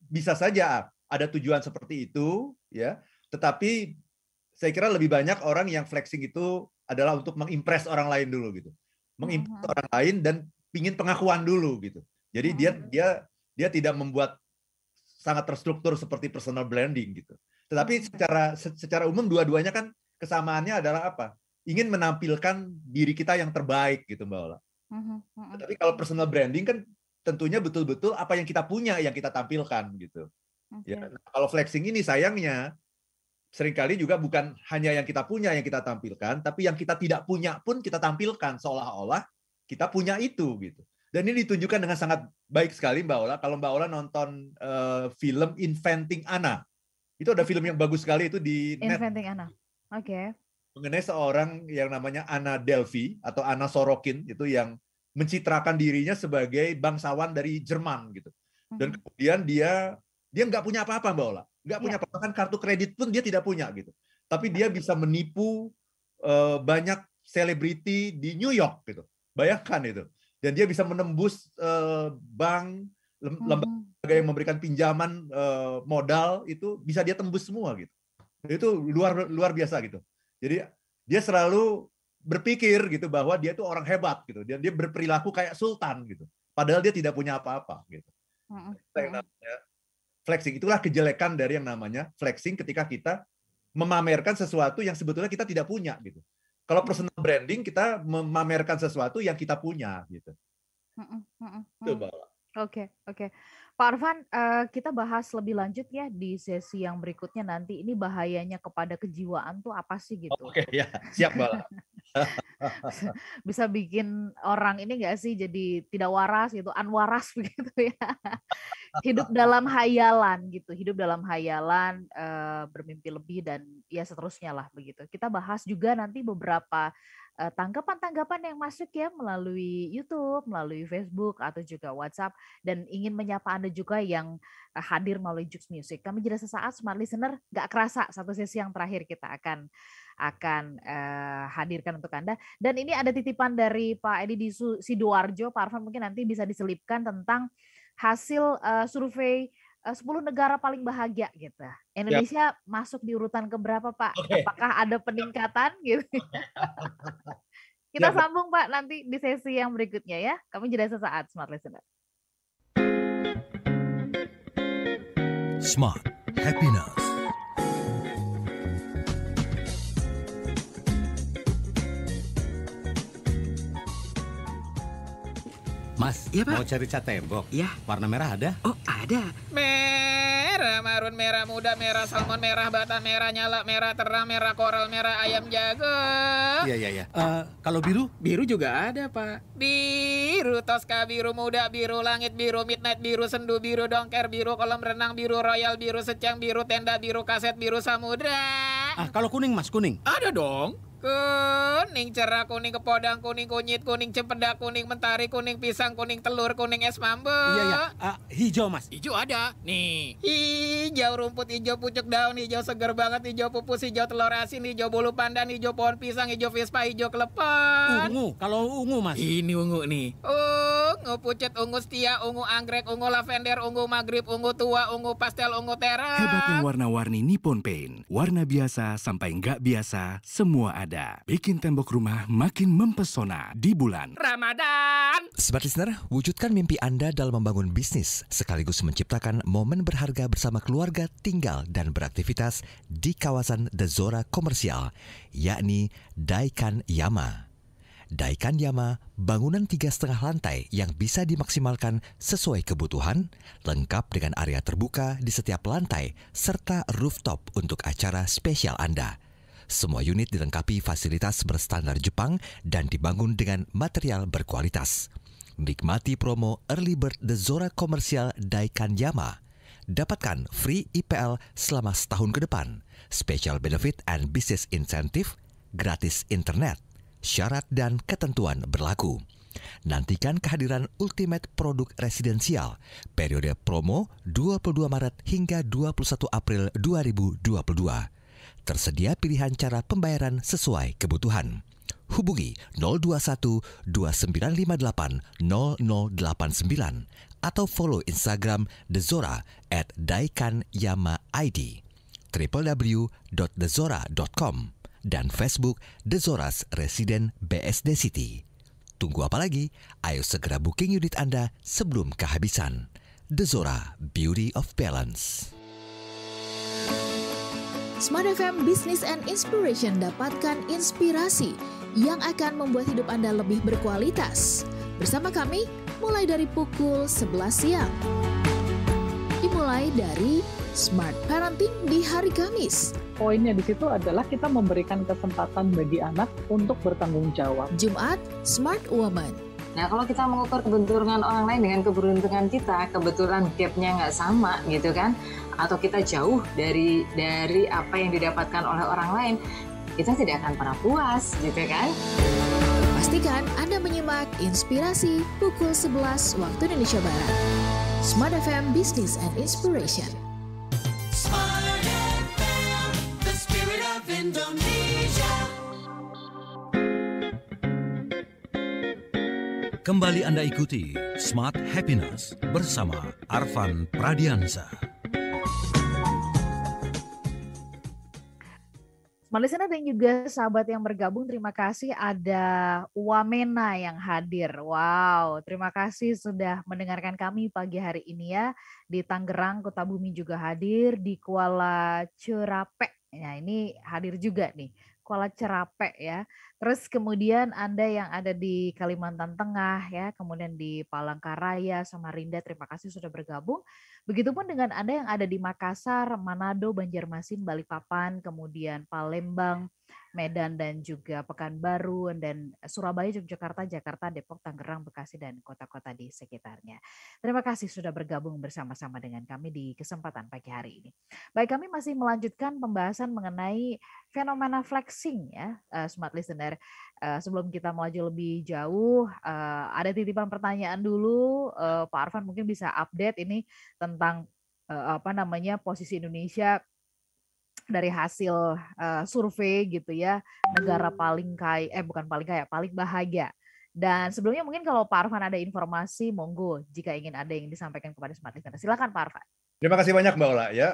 bisa saja ada tujuan seperti itu ya, tetapi saya kira lebih banyak orang yang flexing itu adalah untuk mengimpress orang lain dulu gitu. Mengimpress orang lain dan pingin pengakuan dulu gitu. Jadi dia tidak membuat sangat terstruktur seperti personal branding gitu. Tetapi secara umum dua-duanya kan kesamaannya adalah apa? Ingin menampilkan diri kita yang terbaik gitu Mbak Ola. Tapi kalau personal branding kan tentunya betul-betul apa yang kita punya yang kita tampilkan gitu. Ya, kalau flexing ini sayangnya seringkali juga bukan hanya yang kita punya yang kita tampilkan, tapi yang kita tidak punya pun kita tampilkan seolah-olah kita punya itu gitu. Dan ini ditunjukkan dengan sangat baik sekali Mbak Ola. Kalau Mbak Ola nonton film Inventing Anna, itu ada film yang bagus sekali itu di net. Inventing Anna. Oke. Mengenai seorang yang namanya Anna Delvey atau Anna Sorokin itu yang mencitrakan dirinya sebagai bangsawan dari Jerman gitu. Dan kemudian dia nggak punya apa-apa Mbak Ola. Nggak punya apa-apa, kan kartu kredit pun dia tidak punya gitu. Tapi dia bisa menipu banyak selebriti di New York gitu. Bayangkan itu. Dan dia bisa menembus bank, lembaga yang memberikan pinjaman modal itu bisa dia tembus semua gitu. Itu luar biasa gitu. Jadi dia selalu berpikir gitu bahwa dia itu orang hebat gitu. Dia berperilaku kayak sultan gitu. Padahal dia tidak punya apa-apa gitu. Yang namanya flexing, itulah kejelekan dari yang namanya flexing ketika kita memamerkan sesuatu yang sebetulnya kita tidak punya gitu. Kalau personal branding kita memamerkan sesuatu yang kita punya gitu. Oke. Pak Arfan, kita bahas lebih lanjut ya di sesi yang berikutnya nanti. Ini bahayanya kepada kejiwaan tuh apa sih gitu? Oke, ya siap Mbak. Bisa bikin orang ini nggak sih jadi tidak waras gitu, unwaras begitu ya. Hidup dalam hayalan gitu, bermimpi lebih dan ya seterusnya lah begitu. Kita bahas juga nanti beberapa tanggapan-tanggapan yang masuk ya melalui YouTube, melalui Facebook atau juga WhatsApp, dan ingin menyapa Anda juga yang hadir melalui Jux Music. Kami jeda sesaat, Smart Listener, nggak kerasa satu sesi yang terakhir kita akan hadirkan untuk Anda. Dan ini ada titipan dari Pak Edi di Sidoarjo. Pak Arfan mungkin nanti bisa diselipkan tentang hasil survei 10 negara paling bahagia gitu. Indonesia masuk di urutan keberapa Pak? Apakah ada peningkatan gitu? Kita sambung Pak nanti di sesi yang berikutnya ya. Kami jeda sesaat, Smart Listener. Smart Happiness. Mas, iya, Pak? mau cari cat tembok? Iya. Warna merah ada? Oh, ada. Merah, marun, merah muda, merah salmon, merah bata, merah nyala, merah terang, merah koral, merah ayam jago. Iya. Kalau biru? Biru juga ada, Pak. Biru Tosca, biru muda, biru langit, biru midnight, biru sendu, biru dongker, biru kolam renang, biru royal, biru secang, biru tenda, biru kaset, biru samudra. Kalau kuning Mas, kuning? Ada dong. Kuning cerah, kuning kepodang, kuning kunyit, kuning cempedak, kuning mentari, kuning pisang, kuning telur, kuning es mambo. Iya. Hijau Mas. Hijau ada. Nih. Hijau rumput, hijau pucuk daun, hijau segar banget, hijau pupus, hijau telur asin, hijau bulu pandan, hijau pohon pisang, hijau vespa, hijau klepon. Ungu. Kalau ungu Mas. Ini ungu nih. Ungu pucet, ungu setia, ungu anggrek, ungu lavender, ungu maghrib, ungu tua, ungu pastel, ungu terang. Hebatnya warna-warni Nippon Paint. Warna biasa sampai nggak biasa, semua ada. Bikin tembok rumah makin mempesona di bulan Ramadan. Smart Listener, wujudkan mimpi Anda dalam membangun bisnis sekaligus menciptakan momen berharga bersama keluarga tinggal dan beraktivitas di kawasan The Zora Komersial, yakni Daikan Yama. Daikan Yama, bangunan 3,5 lantai yang bisa dimaksimalkan sesuai kebutuhan, lengkap dengan area terbuka di setiap lantai, serta rooftop untuk acara spesial Anda. Semua unit dilengkapi fasilitas berstandar Jepang dan dibangun dengan material berkualitas. Nikmati promo Early Bird The Zora Komersial Daikan Yama. Dapatkan free IPL selama setahun ke depan, special benefit and business incentive, gratis internet. Syarat dan ketentuan berlaku. Nantikan kehadiran Ultimate Produk Residensial periode promo 22 Maret hingga 21 April 2022. Tersedia pilihan cara pembayaran sesuai kebutuhan. Hubungi 021 2958 0089 atau follow Instagram The Zora @daikanyama_id, www.thezora.com, dan Facebook The Zora's Resident BSD City. Tunggu apa lagi? Ayo segera booking unit Anda sebelum kehabisan. The Zora, Beauty of Balance. Smart FM Business and Inspiration, dapatkan inspirasi yang akan membuat hidup Anda lebih berkualitas. Bersama kami, mulai dari pukul 11 siang. Dimulai dari Smart Parenting di hari Kamis. Poinnya di situ adalah kita memberikan kesempatan bagi anak untuk bertanggung jawab. Jumat, Smart Woman. Nah, kalau kita mengukur keberuntungan orang lain dengan keberuntungan kita, kebetulan gap-nya nggak sama gitu kan, atau kita jauh dari apa yang didapatkan oleh orang lain, kita tidak akan pernah puas gitu kan. Pastikan Anda menyimak Inspirasi pukul 11 waktu Indonesia Barat. Smart FM Business and Inspiration. Smart FM, the spirit of Indonesia. Kembali Anda ikuti Smart Happiness bersama Arfan Pradiansa. Smart Listener dan juga sahabat yang bergabung, terima kasih ada Wamena yang hadir. Wow, terima kasih sudah mendengarkan kami pagi hari ini ya. Di Tangerang, Kota Bumi juga hadir, di Kuala Cerape. Nah ini hadir juga nih, Kuala Cerape ya. Terus kemudian Anda yang ada di Kalimantan Tengah ya, kemudian di Palangkaraya, Samarinda, terima kasih sudah bergabung. Begitupun dengan Anda yang ada di Makassar, Manado, Banjarmasin, Balikpapan, kemudian Palembang, Medan dan juga Pekanbaru, dan Surabaya, Yogyakarta, Jakarta, Depok, Tangerang, Bekasi, dan kota-kota di sekitarnya. Terima kasih sudah bergabung bersama-sama dengan kami di kesempatan pagi hari ini. Baik, kami masih melanjutkan pembahasan mengenai fenomena flexing ya, Smart Listener. Sebelum kita melaju lebih jauh, ada titipan pertanyaan dulu. Pak Arfan mungkin bisa update ini tentang posisi Indonesia dari hasil survei gitu ya, negara paling kaya, paling bahagia. Dan sebelumnya mungkin kalau Pak Arfan ada informasi, monggo jika ingin ada yang disampaikan kepada Smart Listener. Silakan Pak Arfan. Terima kasih banyak Mbak Ola ya.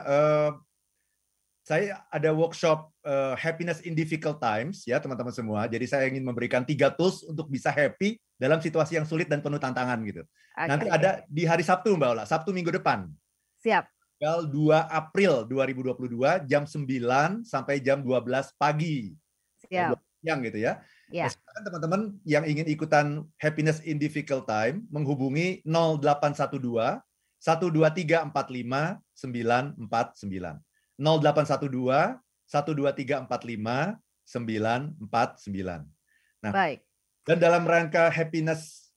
Saya ada workshop Happiness in Difficult Times ya teman-teman semua. Jadi saya ingin memberikan 3 tools untuk bisa happy dalam situasi yang sulit dan penuh tantangan gitu. Okay. Nanti ada di hari Sabtu Mbak Ola, Sabtu minggu depan. Siap. Tanggal 2 April 2022 jam 9 sampai jam 12 pagi. Siap. Siang gitu ya. Ya. Nah, teman-teman yang ingin ikutan Happiness in Difficult Time menghubungi 0812 12345 949. 0812 12345 949. Nah, baik. Dan dalam rangka Happiness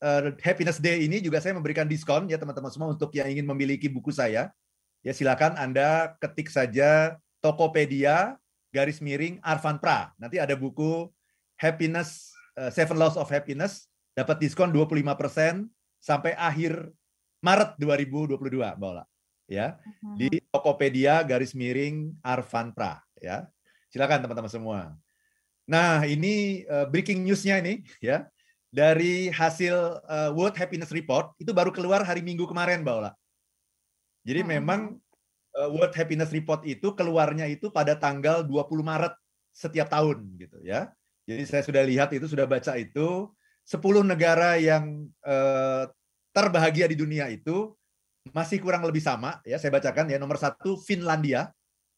Day ini juga saya memberikan diskon ya teman-teman semua untuk yang ingin memiliki buku saya. Ya silakan Anda ketik saja Tokopedia /Arfan Pra. Nanti ada buku Happiness 7 Laws of Happiness, dapat diskon 25% sampai akhir Maret 2022, Mbak Ola. Ya, di Tokopedia /Arfan Pra ya. Silakan teman-teman semua. Nah, ini breaking news-nya ini ya. Dari hasil World Happiness Report itu baru keluar hari Minggu kemarin, Mbak Ola. Jadi memang World Happiness Report itu keluarnya itu pada tanggal 20 Maret setiap tahun gitu ya. Jadi saya sudah lihat itu, sudah baca itu 10 negara yang terbahagia di dunia itu masih kurang lebih sama ya. Saya bacakan ya. Nomor 1 Finlandia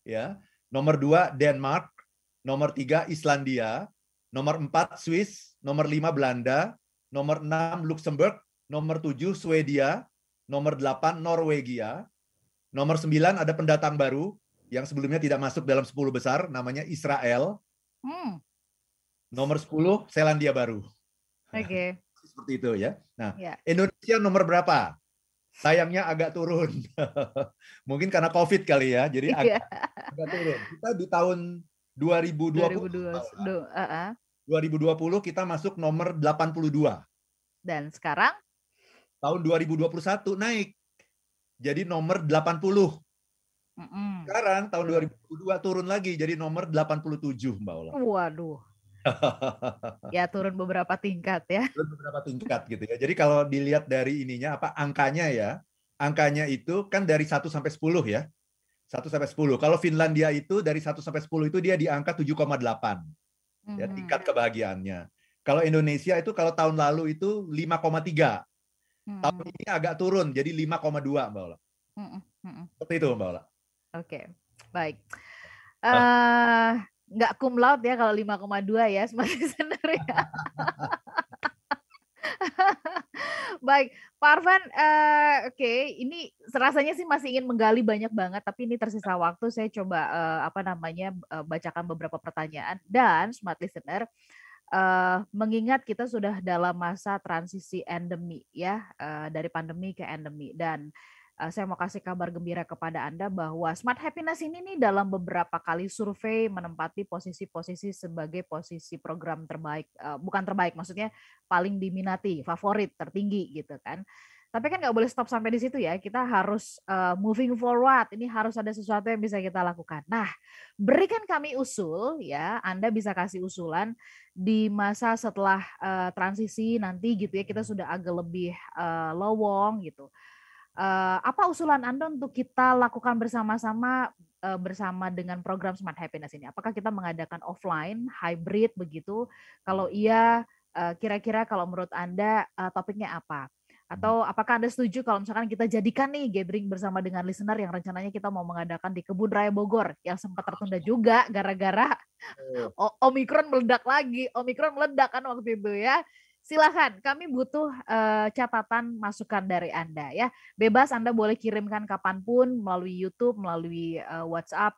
ya. Nomor 2 Denmark, nomor 3 Islandia, nomor 4 Swiss, nomor 5 Belanda, nomor 6 Luxembourg, nomor 7 Swedia, nomor 8 Norwegia, nomor 9 ada pendatang baru yang sebelumnya tidak masuk dalam 10 besar, namanya Israel. Nomor 10 Selandia Baru. Oke. Seperti itu ya. Nah, Indonesia nomor berapa? Sayangnya agak turun. Mungkin karena COVID kali ya. Jadi agak turun. Kita di tahun 2020 kita masuk nomor 82. Dan sekarang? Tahun 2021 naik. Jadi nomor 80. Sekarang tahun 2022 turun lagi jadi nomor 87, Mbak Ola. Waduh. Ya turun beberapa tingkat ya. Turun beberapa tingkat gitu ya. Jadi kalau dilihat dari ininya angkanya ya. Angkanya itu kan dari 1 sampai 10 ya. 1 sampai 10. Kalau Finlandia itu dari 1 sampai 10 itu dia di angka 7,8. Ya, tingkat kebahagiaannya. Kalau Indonesia itu kalau tahun lalu itu 5,3. Tahun ini agak turun jadi 5,2, Mbak Ola. Seperti itu, Mbak Ola. Oke, baik. Nggak cum laude ya kalau 5,2 ya smart listener ya. Baik, Pak Arfan, oke, ini rasanya sih masih ingin menggali banyak banget, tapi ini tersisa waktu, saya coba bacakan beberapa pertanyaan. Dan smart listener, mengingat kita sudah dalam masa transisi endemi ya, dari pandemi ke endemi, dan saya mau kasih kabar gembira kepada Anda bahwa Smart Happiness ini nih dalam beberapa kali survei menempati posisi-posisi sebagai posisi program terbaik, bukan terbaik, maksudnya paling diminati, favorit, tertinggi gitu kan. Tapi kan nggak boleh stop sampai di situ ya, kita harus moving forward, ini harus ada sesuatu yang bisa kita lakukan. Nah, berikan kami usul ya, Anda bisa kasih usulan di masa setelah transisi nanti gitu ya, kita sudah agak lebih lowong gitu. Apa usulan Anda untuk kita lakukan bersama-sama bersama dengan program Smart Happiness ini? Apakah kita mengadakan offline, hybrid begitu? Kalau iya, kira-kira kalau menurut Anda topiknya apa? Atau apakah Anda setuju kalau misalkan kita jadikan nih gathering bersama dengan listener yang rencananya kita mau mengadakan di Kebun Raya Bogor yang sempat tertunda juga gara-gara Omikron meledak lagi. Omikron meledak kan waktu itu ya. Silakan, kami butuh catatan masukan dari Anda ya. Bebas Anda boleh kirimkan kapanpun melalui YouTube, melalui WhatsApp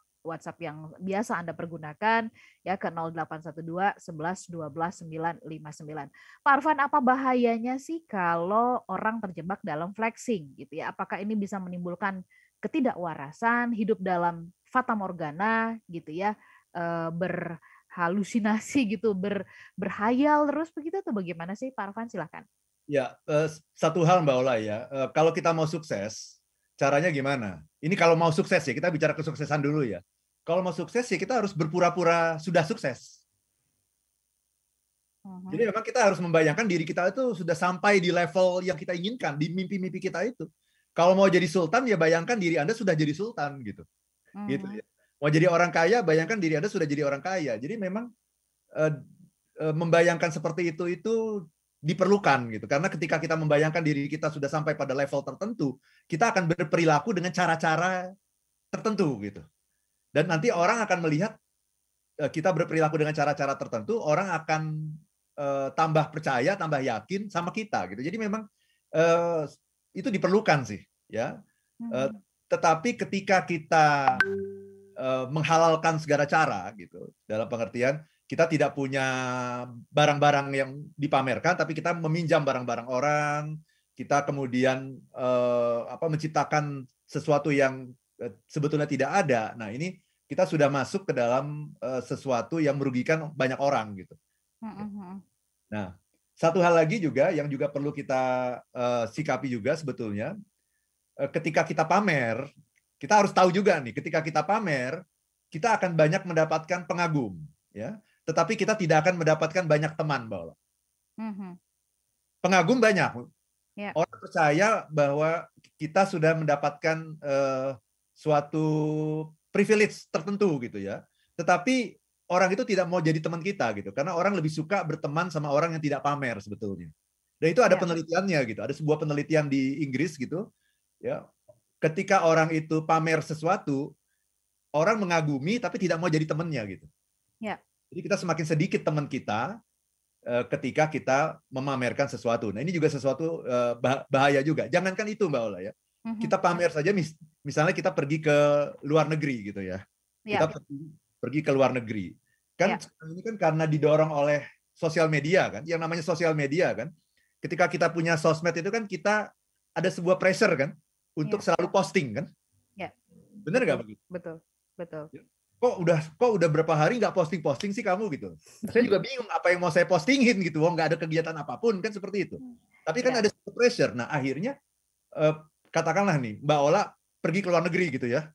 yang biasa Anda pergunakan ya ke 0812 11 12 959. Pak Arfan, apa bahayanya sih kalau orang terjebak dalam flexing gitu ya? Apakah ini bisa menimbulkan ketidakwarasan, hidup dalam fata morgana gitu ya, halusinasi gitu, berhayal terus begitu atau bagaimana sih Pak Arfan, silakan. Ya, satu hal Mbak Ola ya, kalau kita mau sukses, caranya gimana? Ini kalau mau sukses ya, kita bicara kesuksesan dulu ya. Kalau mau sukses ya kita harus berpura-pura sudah sukses. Jadi memang kita harus membayangkan diri kita itu sudah sampai di level yang kita inginkan, di mimpi-mimpi kita itu. Kalau mau jadi sultan ya bayangkan diri Anda sudah jadi sultan gitu. Gitu ya. Mau jadi orang kaya, bayangkan diri Anda sudah jadi orang kaya. Jadi memang membayangkan seperti itu diperlukan gitu. Karena ketika kita membayangkan diri kita sudah sampai pada level tertentu, kita akan berperilaku dengan cara-cara tertentu gitu. Dan nanti orang akan melihat kita berperilaku dengan cara-cara tertentu, orang akan tambah percaya, tambah yakin sama kita gitu. Jadi memang itu diperlukan sih ya. Tetapi ketika kita menghalalkan segala cara gitu, dalam pengertian kita tidak punya barang-barang yang dipamerkan, tapi kita meminjam barang-barang orang, kita kemudian menciptakan sesuatu yang sebetulnya tidak ada. Nah ini kita sudah masuk ke dalam sesuatu yang merugikan banyak orang gitu. Nah, satu hal lagi juga yang juga perlu kita sikapi juga sebetulnya, ketika kita pamer, kita harus tahu juga nih, ketika kita pamer, kita akan banyak mendapatkan pengagum, ya. Tetapi kita tidak akan mendapatkan banyak teman, Mbak Ola. Pengagum banyak. Orang percaya bahwa kita sudah mendapatkan suatu privilege tertentu gitu ya. Tetapi orang itu tidak mau jadi teman kita gitu, karena orang lebih suka berteman sama orang yang tidak pamer sebetulnya. Dan itu ada penelitiannya gitu. Ada sebuah penelitian di Inggris gitu, ya. Ketika orang itu pamer sesuatu, orang mengagumi tapi tidak mau jadi temannya gitu. Ya. Jadi kita semakin sedikit teman kita ketika kita memamerkan sesuatu. Nah ini juga sesuatu bahaya juga. Jangankan itu Mbak Ola ya. Kita pamer saja, misalnya kita pergi ke luar negeri gitu ya. Kita pergi ke luar negeri. Kan ini kan karena didorong oleh sosial media kan. Yang namanya sosial media kan. Ketika kita punya sosmed itu kan kita ada sebuah pressure kan untuk selalu posting kan. Ya. Benar nggak begitu? Betul. Kok udah berapa hari nggak posting sih kamu gitu. Saya juga bingung apa yang mau saya postingin gitu. Nggak ada kegiatan apapun kan seperti itu. Tapi kan ada pressure. Nah akhirnya katakanlah nih Mbak Ola pergi ke luar negeri gitu ya.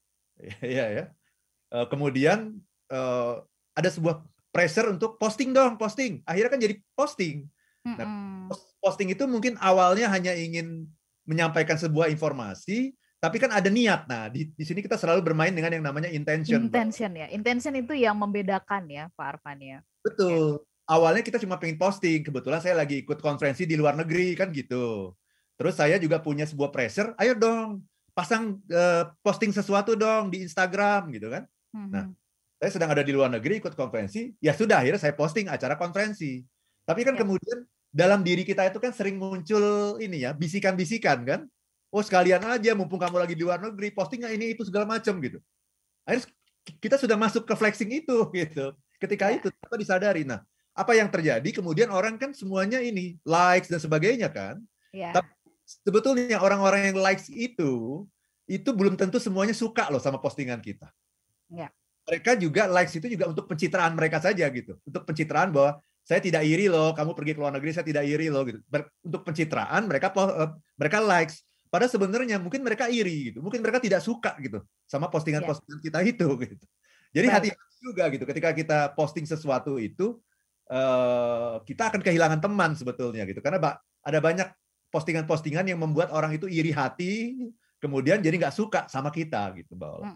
Iya ya. Kemudian ada sebuah pressure untuk posting. Akhirnya kan jadi posting. Nah, posting itu mungkin awalnya hanya ingin menyampaikan sebuah informasi, tapi kan ada niat. Nah, di sini kita selalu bermain dengan yang namanya intention. Ya. Intention itu yang membedakan ya, Pak Arfan ya. Betul. Awalnya kita cuma pengen posting. Kebetulan saya lagi ikut konferensi di luar negeri kan gitu. Terus saya juga punya sebuah pressure, ayo dong pasang posting sesuatu dong di Instagram gitu kan. Nah, Saya sedang ada di luar negeri ikut konferensi, ya sudah akhirnya saya posting acara konferensi. Tapi kan kemudian dalam diri kita itu kan sering muncul ini ya, bisikan-bisikan kan. Oh sekalian aja mumpung kamu lagi di luar negeri, posting ini itu segala macam gitu. Akhirnya kita sudah masuk ke flexing itu gitu. Ketika itu kita disadari. Nah, apa yang terjadi? Kemudian orang kan semuanya ini likes dan sebagainya kan. Tapi sebetulnya orang-orang yang likes itu belum tentu semuanya suka loh sama postingan kita. Mereka juga likes itu juga untuk pencitraan mereka saja gitu. Untuk pencitraan bahwa saya tidak iri loh, kamu pergi ke luar negeri, saya tidak iri loh gitu. Untuk pencitraan mereka likes. Padahal sebenarnya mungkin mereka iri gitu. Mungkin mereka tidak suka gitu sama postingan-postingan kita itu gitu. Jadi hati-hati juga gitu ketika kita posting sesuatu itu kita akan kehilangan teman sebetulnya gitu. Karena ada banyak postingan-postingan yang membuat orang itu iri hati, kemudian jadi nggak suka sama kita gitu, Mbak Ola.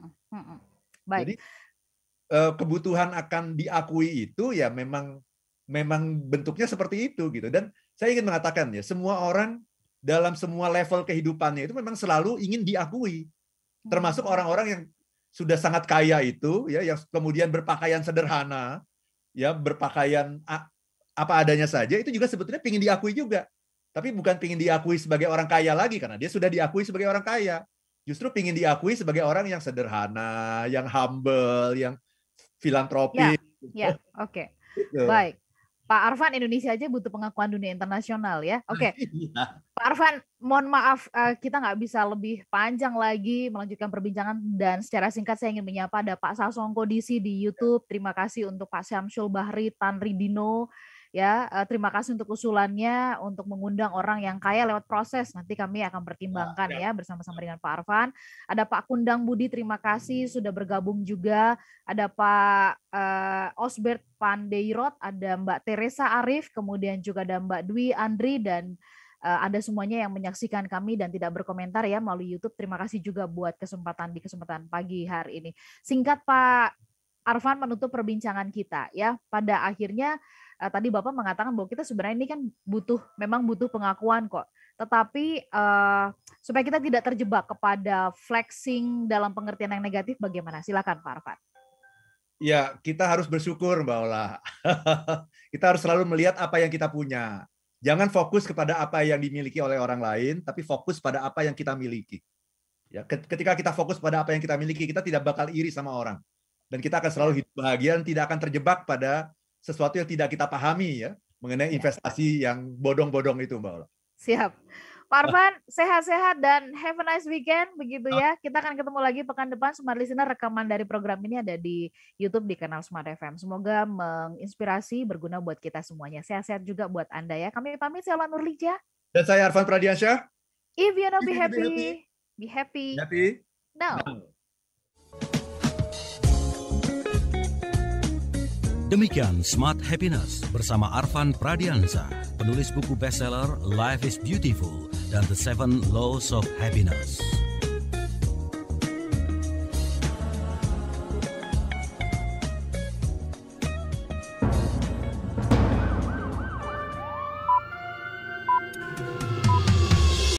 Jadi kebutuhan akan diakui itu ya memang bentuknya seperti itu gitu. Dan saya ingin mengatakan ya, semua orang dalam semua level kehidupannya itu memang selalu ingin diakui. Termasuk orang-orang yang sudah sangat kaya itu ya, yang kemudian berpakaian sederhana, ya berpakaian apa adanya saja, itu juga sebetulnya ingin diakui juga. Tapi bukan ingin diakui sebagai orang kaya lagi karena dia sudah diakui sebagai orang kaya. Justru ingin diakui sebagai orang yang sederhana, yang humble, yang filantropis. Ya, oke. Baik. Pak Arfan, Indonesia aja butuh pengakuan dunia internasional ya. Oke. Pak Arfan, mohon maaf kita nggak bisa lebih panjang lagi melanjutkan perbincangan dan secara singkat saya ingin menyapa ada Pak Sasongko DC di YouTube. Terima kasih untuk Pak Syamsul Bahri Tanridino. Ya, terima kasih untuk usulannya untuk mengundang orang yang kaya lewat proses. Nanti kami akan pertimbangkan ya bersama-sama dengan Pak Arfan. Ada Pak Kundang Budi, terima kasih sudah bergabung juga. Ada Pak Osbert Pandeirot, ada Mbak Teresa Arif, kemudian juga ada Mbak Dwi Andri dan Anda semuanya yang menyaksikan kami dan tidak berkomentar ya melalui YouTube. Terima kasih juga buat kesempatan pagi hari ini. Singkat Pak Arfan menutup perbincangan kita ya. Pada akhirnya tadi Bapak mengatakan bahwa kita sebenarnya ini kan memang butuh pengakuan kok. Tetapi supaya kita tidak terjebak kepada flexing dalam pengertian yang negatif, bagaimana? Silakan Pak Arfan. Ya, kita harus bersyukur Mbak Ola. Kita harus selalu melihat apa yang kita punya. Jangan fokus kepada apa yang dimiliki oleh orang lain, tapi fokus pada apa yang kita miliki. Ya, ketika kita fokus pada apa yang kita miliki, kita tidak bakal iri sama orang. Dan kita akan selalu hidup bahagia dan tidak akan terjebak pada sesuatu yang tidak kita pahami ya mengenai investasi yang bodong-bodong itu Mbak Ola. Siap. Pak Arfan, sehat-sehat dan have a nice weekend begitu ya. Kita akan ketemu lagi pekan depan. Smart Listener, rekaman dari program ini ada di YouTube di kanal Smart FM. Semoga menginspirasi, berguna buat kita semuanya. Sehat-sehat juga buat Anda ya. Kami pamit, saya Ola Nurlija. Dan saya Arfan Pradiansyah. If you know be happy, be happy. Happy now. Demikian Smart Happiness bersama Arfan Pradiansyah, penulis buku bestseller Life is Beautiful dan The 7 Laws of Happiness.